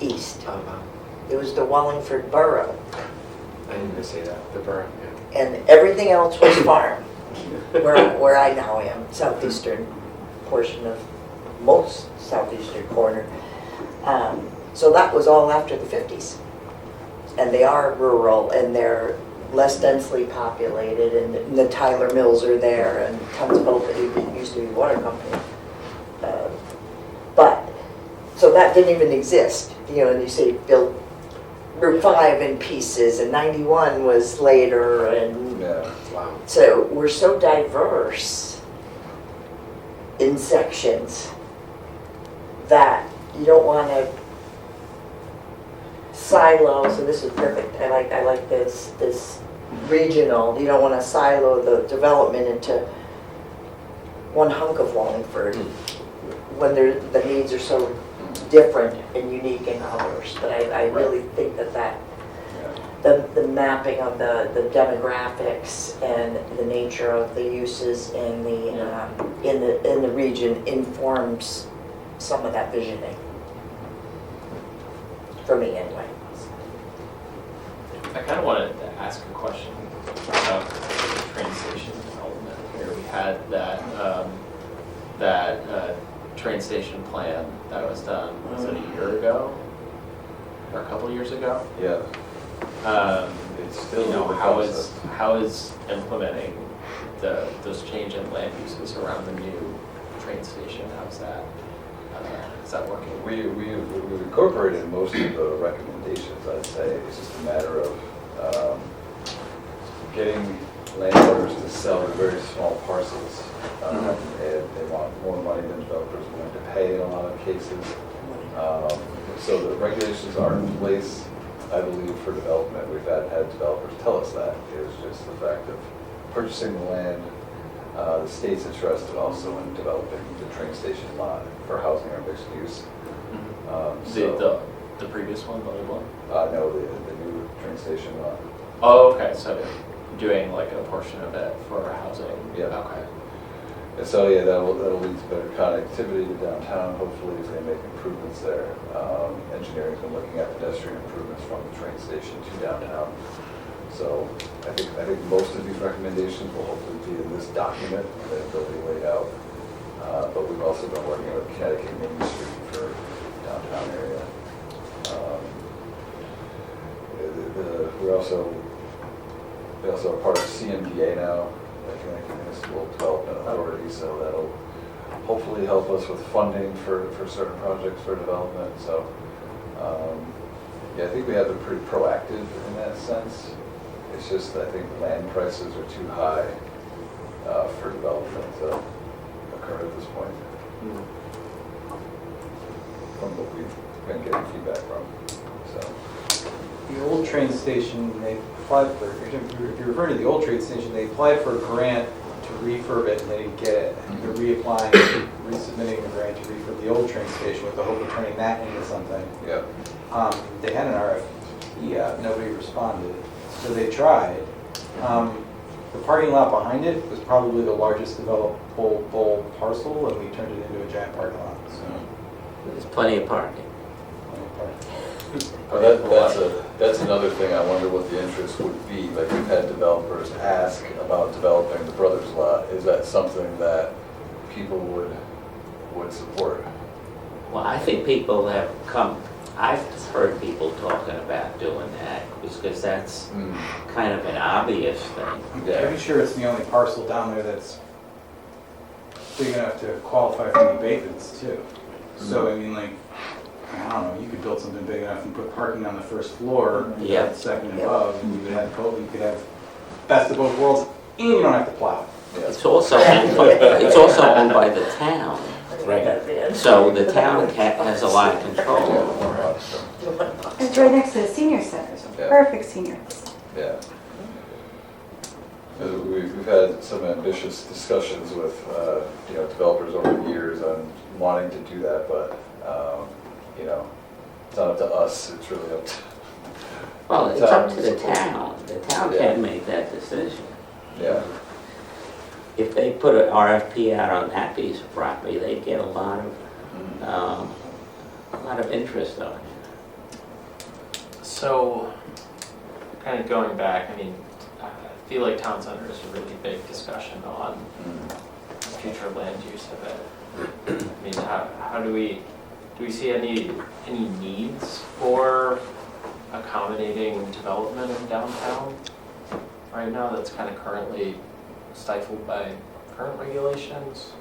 east. It was the Wallingford Borough, I didn't even say that, the borough, yeah. and everything else was farm, where I now am, southeastern portion of most southeastern corner. So that was all after the 50s. And they are rural, and they're less densely populated, and the Tyler Mills are there, and tons of open, it used to be water company. But, so that didn't even exist, and you say built Route 5 in pieces, and 91 was later, and Yeah. Wow. so we're so diverse in sections that you don't want to silo. So this is perfect. I like this regional. You don't want to silo the development into one hunk of Wallingford when the needs are so different and unique in others. But I really think that the mapping of the demographics and the nature of the uses in the region informs some of that visioning. For me, anyway. I kind of wanted to ask a question about the train station development here. We had that train station plan that was done, was it a year ago? Or a couple years ago? Yeah. It's still in the process. how is implementing those change in land uses around the new train station, how's that? Is that working? We've incorporated most of the recommendations, I'd say. It's just a matter of getting landowners to sell their very small parcels. And they want more money than developers are willing to pay in a lot of cases. So the regulations are in place, I believe, for development. We've had developers tell us that. It's just the fact of purchasing the land. The state's interested also in developing the train station lot for housing or mixed use. The previous one, the old one? No, the new train station lot. Oh, okay, so doing like a portion of it for housing? Yeah. Okay. And so, yeah, that'll lead to better connectivity to downtown, hopefully, as they make improvements there. Engineering's been looking at pedestrian improvements from the train station to downtown. So I think most of these recommendations will hopefully be in this document that they'll be laid out. But we've also been working with Connecticut Main Street for downtown area. We also are part of CMDA now, the Connecticut Municipal Development Authority, so that'll hopefully help us with funding for certain projects for development, so, yeah, I think we have been pretty proactive in that sense. It's just, I think land prices are too high for development to occur at this point, from what we've been getting feedback from, so. The old train station, they applied for, if you're referring to the old train station, they applied for a grant to refurb it and they didn't get it. And they're reapplying, resubmitting the grant to refurb the old train station with the hope of turning that into something. Yeah. They had an RFP out, nobody responded, so they tried. The parking lot behind it was probably the largest developable parcel, and we turned it into a giant parking lot, so. There's plenty of parking. That's another thing, I wonder what the interest would be, like we've had developers ask about developing the Brothers Lot, is that something that people would support? Well, I think people have come, I've heard people talking about doing that, because that's kind of an obvious thing. I'm pretty sure it's the only parcel down there that's big enough to qualify for the abatements too. So, I mean, like, I don't know, you could build something big enough and put parking on the first floor, and Yeah. second and above, and you could have best of both worlds, and you don't have to plow. It's also owned by the town, Right. so the town has a lot of control over it. It's right next to the senior center, so Yeah. perfect senior. Yeah. We've had some ambitious discussions with, developers over the years on wanting to do that, but, it's not up to us, it's really up to. Well, it's up to the town. The town can make that decision. Yeah, If they put an RFP out on that piece of property, they get a lot of interest on it. So, kind of going back, I mean, I feel like town center is a really big discussion on future land use of it. I mean, how do we see any needs for accommodating development in downtown right now that's kind of currently stifled by current regulations?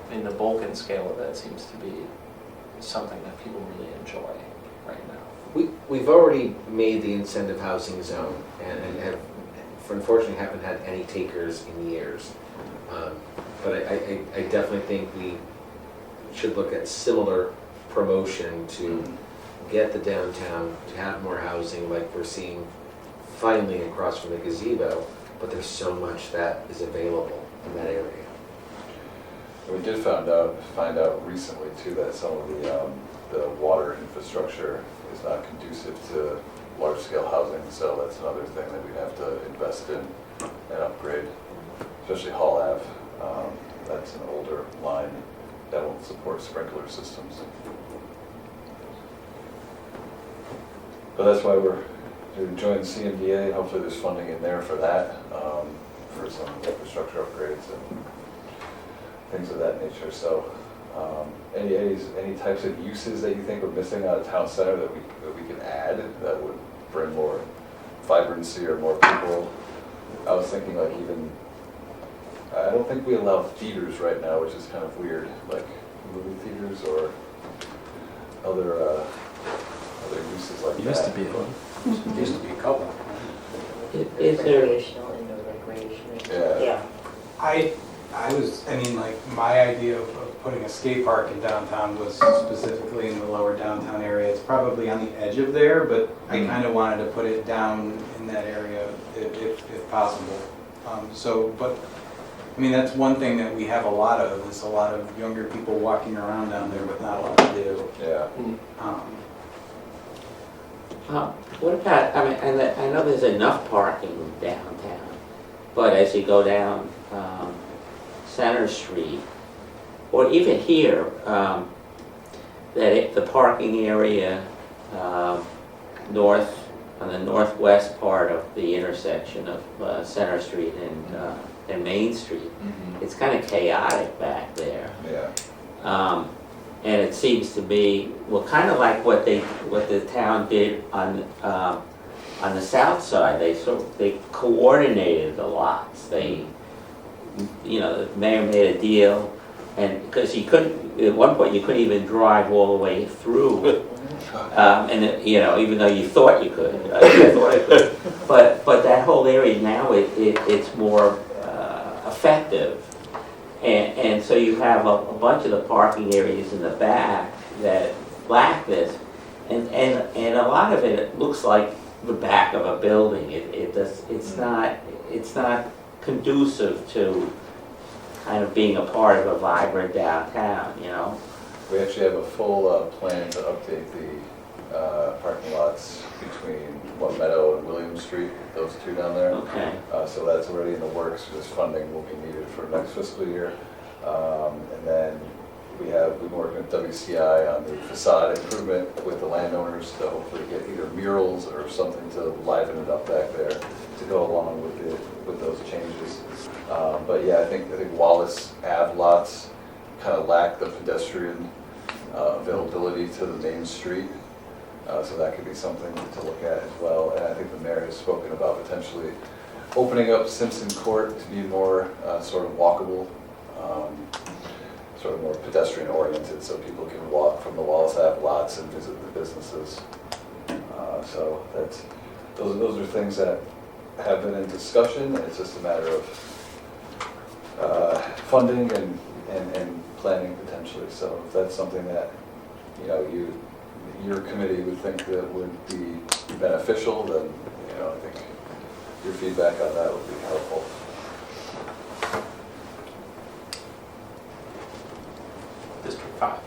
I mean, the bulk and scale of it seems to be something that people really enjoy right now. We've already made the incentive housing zone and have, unfortunately, haven't had any takers in years. But I definitely think we should look at similar promotion to get the downtown to have more housing like we're seeing finally across from the gazebo, but there's so much that is available in that area. we did find out recently too that some of the water infrastructure is not conducive to large-scale housing, so that's another thing that we'd have to invest in and upgrade, especially Hall Ave. That's an older line that won't support sprinkler systems. But that's why we're joining CMDA. Hopefully there's funding in there for that, for some infrastructure upgrades and things of that nature. So any types of uses that you think we're missing out of town center that we can add that would bring more vibrancy or more people? I was thinking like even, I don't think we allow theaters right now, which is kind of weird, like movie theaters or other uses like that. Used to be one. Used to be a couple. Is there, Recreational, indoor recreation. Yeah. My idea of putting a skate park in downtown was specifically in the lower downtown area. It's probably on the edge of there, but I kind of wanted to put it down in that area if possible. That's one thing that we have a lot of, is a lot of younger people walking around down there with not a lot to do. Yeah. what about, I know there's enough parking downtown, but as you go down Center Street, or even here, the parking area on the northwest part of the intersection of Center Street and Main Street, it's kind of chaotic back there. Yeah. And it seems to be, well, kind of like what the town did on the south side. They coordinated the lots. the mayor made a deal, and, because you couldn't, at one point, you couldn't even drive all the way through. Even though you thought you could, but that whole area now, it's more effective. And so you have a bunch of the parking areas in the back that lack this, and a lot of it looks like the back of a building. It's not conducive to kind of being a part of a vibrant downtown, We actually have a full plan to update the parking lots between One Meadow and William Street, those two down there. Okay. So that's already in the works. This funding will be needed for next fiscal year. And then we've been working with WCI on the facade improvement with the landowners to hopefully get either murals or something to liven it up back there to go along with those changes. But yeah, I think Wallace Ave lots kind of lack the pedestrian availability to the main street. So that could be something to look at as well. And I think the mayor has spoken about potentially opening up Simpson Court to be more sort of walkable, sort of more pedestrian oriented, so people can walk from the Wallace Ave lots and visit the businesses. So those are things that have been in discussion. It's just a matter of funding and planning potentially. So if that's something that your committee would think that would be beneficial, then I think your feedback on that would be helpful. District 5.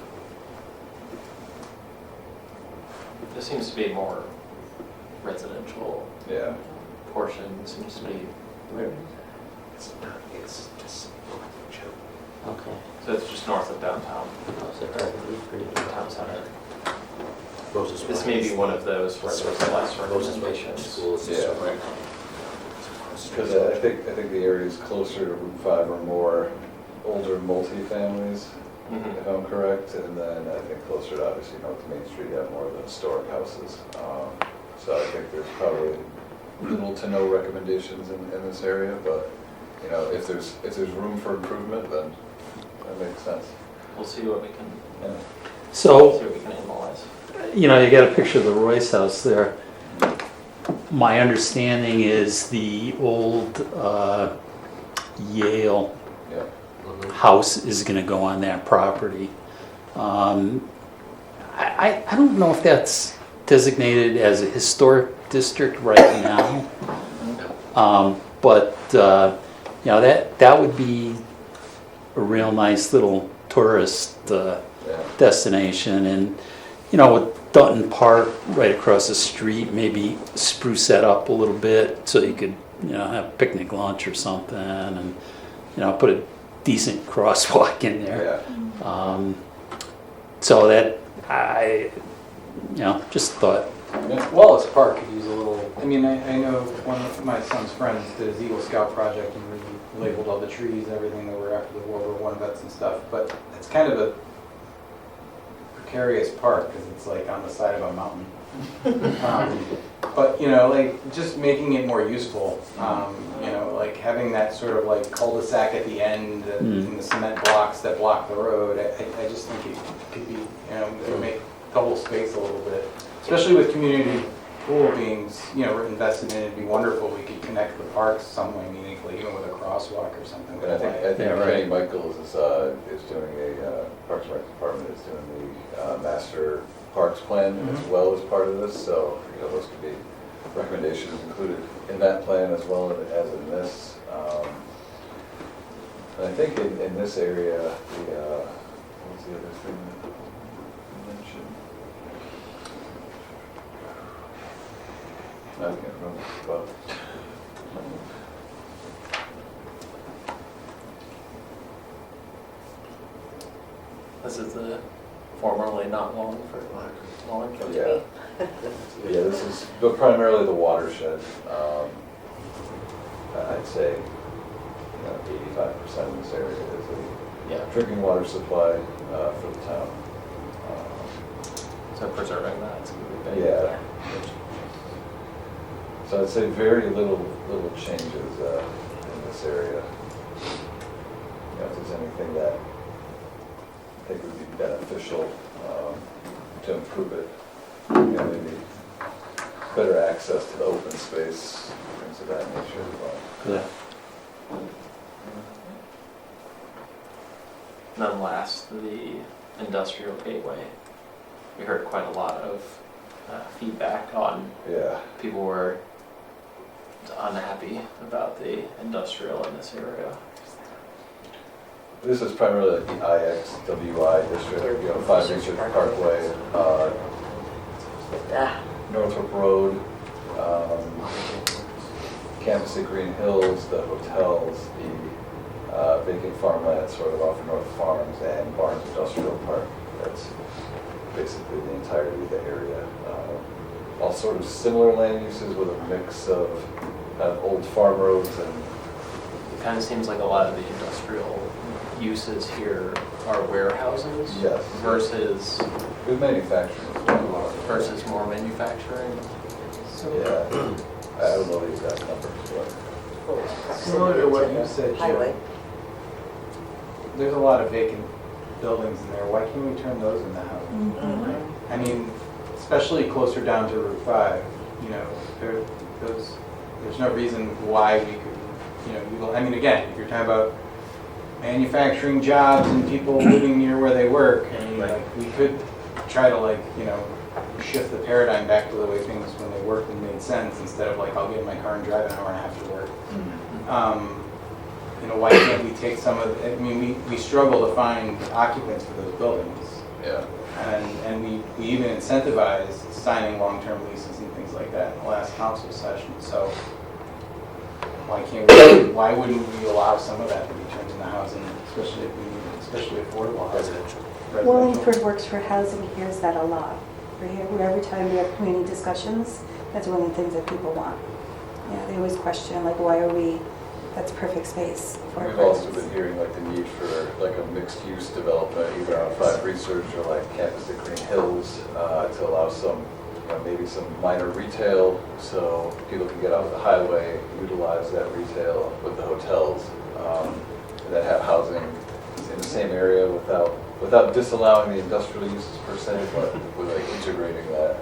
There seems to be more residential Yeah. portion, seems to be, Where is It's just, Okay. so it's just north of downtown, Pretty town center. Rose's This may be one of those where there's less recommendations. Schools, Yeah. Because I think the area is closer to Route 5 or more older multi-families, if I'm correct, and then I think closer to obviously North Main Street, you have more of the historic houses. So I think there's probably little to no recommendations in this area, but if there's room for improvement, then that makes sense. We'll see what we can, Yeah. So, see what we can analyze. you got a picture of the Royce house there. My understanding is the old Yale Yeah. house is gonna go on that property. I don't know if that's designated as a historic district right now. But that would be a real nice little tourist destination. And, with Dutton Park right across the street, maybe spruce that up a little bit so you could, have a picnic lunch or something, and, put a decent crosswalk in there. Yeah. So that I just thought, Wallace Park could use a little, I know one of my son's friends did his Eagle Scout project and relabeled all the trees and everything that were after the World War I vets and stuff, but it's kind of a precarious park because it's like on the side of a mountain. But, just making it more useful, having that sort of cul-de-sac at the end and the cement blocks that block the road, I just think it could be, it would make double space a little bit. Especially with community pool being, invested in, it'd be wonderful if we could connect the parks some way meaningfully, even with a crosswalk or something. And I think Yeah, right. Kenny Michaels is doing Parks and Rec Department is doing the master parks plan as well as part of this. So those could be recommendations included in that plan as well as in this. And I think in this area, what's the other thing that you mentioned? I can't remember, but. This is the formerly not Wallingford. Yeah. Yeah, this is primarily the watershed. I'd say 85% of this area is a drinking water supply for the town. So preserving that's going to be big. Yeah. So I'd say very little changes in this area. know, if there's anything that I think would be beneficial to improve it. You know, maybe better access to the open space, things of that nature as well. Good. And then last, the industrial gateway. We heard quite a lot of feedback on Yeah. people were unhappy about the industrial in this area. This is primarily like the IXWI district, you know, 5 Research Parkway, Northrop Road, campus at Green Hills, the hotels, the vacant farmland sort of off of North Farms, and Barnes Industrial Park. That's basically the entirety of the area. All sort of similar land uses with a mix of kind of old farm roads and It kind of seems like a lot of the industrial uses here are warehouses yes, versus good manufacturing as well. versus more manufacturing. Yeah, I don't know the exact numbers, but Similar to what you said, Highway. Jim, there's a lot of vacant buildings in there. Why can't we turn those into housing? Mm-hmm. I mean, especially closer down to Route 5, you know, there's no reason why we could, you know, I mean, again, if you're talking about manufacturing jobs and people living near where they work, I mean, like, we could try to, like, you know, shift the paradigm back to the way things when they worked and made sense, instead of like, I'll get in my car and drive an hour and a half to work. You know, why can't we take some of, I mean, we struggle to find occupants for those buildings. yeah. And we even incentivized signing long-term leases and things like that in the last council session. So why wouldn't we allow some of that to be turned into housing, especially affordable housing? Residential. Wallingford Works for Housing hears that a lot. Every time we have community discussions, that's one of the things that people want. Yeah, they always question, like, why are we, that's perfect space for We've also apartments. been hearing like the need for like a mixed-use development, either on 5 Research or like campus at Green Hills, to allow some, you know, maybe some minor retail, so people can get off the highway, utilize that retail with the hotels, and then have housing in the same area without disallowing the industrial uses per se, but with like integrating that,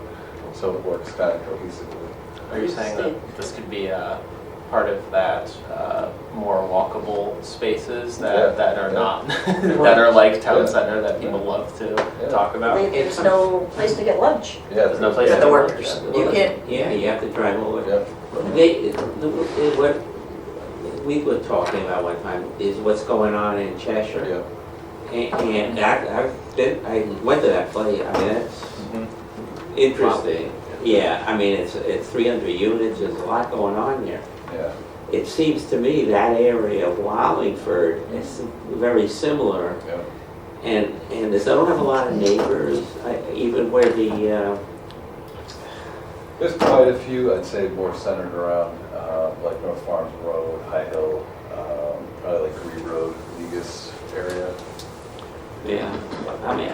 so it works kind of cohesively. Are you saying that this could be a part of that more walkable spaces Yeah, that are yeah. not, that are like town Yeah. center that people love to Yeah. talok about? There's no place to get lunch There's no place for to the get workers. lunch. You can't, Yeah, you have to drive over. Yeah. What we were talking about one time is what's going on in Cheshire. Yeah. And I went to that place, I mean, that's interesting. Yeah, I mean, it's 300 units, there's a lot going on there. Yeah. It seems to me that area of Wallingford is very similar. Yeah. And they don't have a lot of neighbors, even where the, There's quite a few, I'd say more centered around, like North Farms Road, High Hill, probably like Green Road, Negus area. yeah, I mean,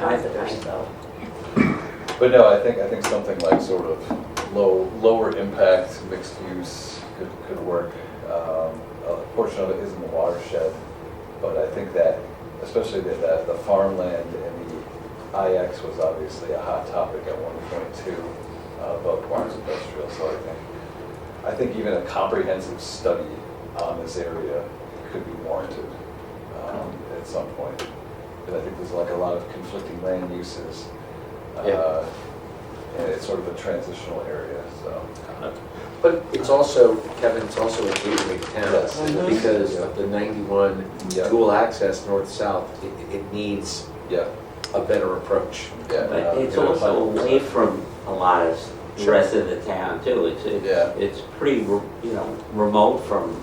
But no, I think something like sort of lower impact, mixed use could work. A portion of it is in the watershed, but I think that, especially the farmland and the IX was obviously a hot topic at one point too, about Barnes Industrial, so I think even a comprehensive study on this area could be warranted at some point. Because I think there's like a lot of conflicting land uses. And it's sort of a transitional area, so. But it's also, Kevin, it's also a gateway town, Yes. because of the 91 Yeah. dual access north-south, it needs Yeah, a better approach. yeah. but it's you know, also 100%. away from a lot of the Sure. rest of the town too. Yeah. It's pretty, remote from,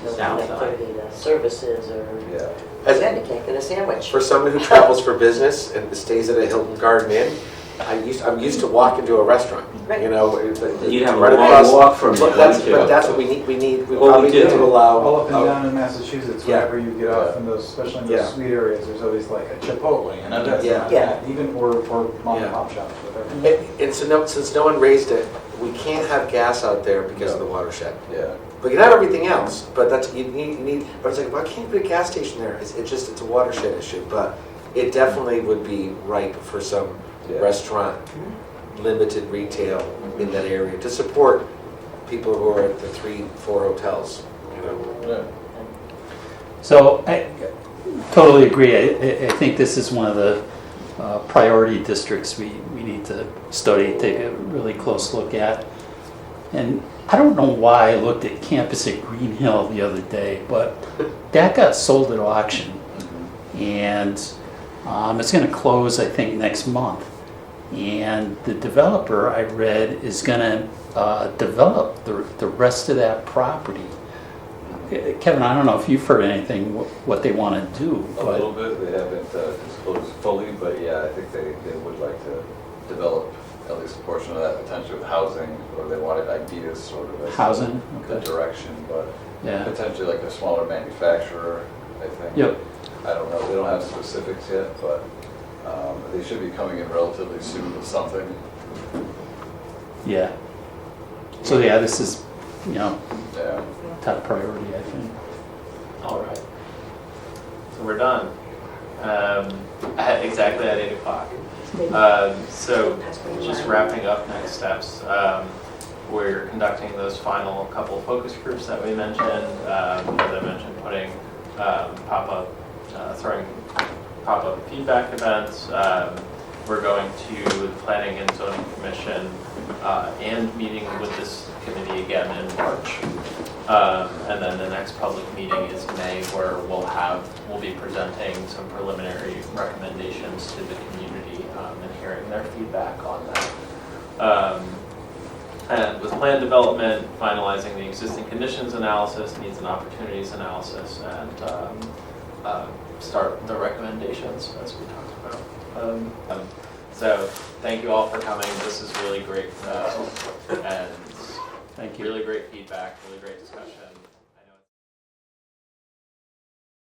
the south side. connectivity to services or, Yeah, then you can't get a sandwich. For someone who travels for business and stays at a Hilton Garden Inn, I'm used to walking to a restaurant, Right. you know. You'd have a right long across- walk from there, But that's, wouldn't you? but that's what we need, we Well, we probably need do. to allow. All up and down in Massachusetts, Yeah. wherever you get off in those, especially in those Yeah. sweet areas, there's always like a Chipotle and a this Yeah. and Yeah. that, even, or mom and pop shops, whatever. And so since no one raised it, we can't have gas out there because of the watershed. yeah. But you can have everything else, but that's, you need, but it's like, why can't you put a gas station there? It's a watershed issue, but it definitely would be ripe for some Yeah. restaurant, limited retail in that area to support people who are at the 3-4 hotels, you know? Yeah. So I totally agree. I think this is one of the priority districts we need to study, take a really close look at. And I don't know why I looked at campus at Green Hill the other day, but that got sold at auction. And it's going to close, I think, next month. And the developer, I read, is going to develop the rest of that property. Kevin, I don't know if you've heard anything what they want to do. A But little bit, they haven't disclosed fully, but yeah, I think they would like to develop at least a portion of that potentially with housing, or they wanted ideas sort of as Housing, the okay. direction, but Yeah. potentially like a smaller manufacturer, I think. Yep. I don't know, they don't have specifics yet, but they should be coming in relatively soon with something. Yeah. So yeah, this is, Yeah. top priority, I think. All right. So we're done. Exactly at 8 o'clock. So just wrapping up next steps. We're conducting those final couple of focus groups that we mentioned. As I mentioned, putting throwing pop-up feedback events. We're going to the Planning and Zoning Commission and meeting with this committee again in March. And then the next public meeting is May, where we'll be presenting some preliminary recommendations to the community and hearing their feedback on that. And with plan development, finalizing the existing conditions analysis, needs and opportunities analysis, and start the recommendations as we talked about. So thank you all for coming. This is really great and Thank you. really great feedback, really great discussion.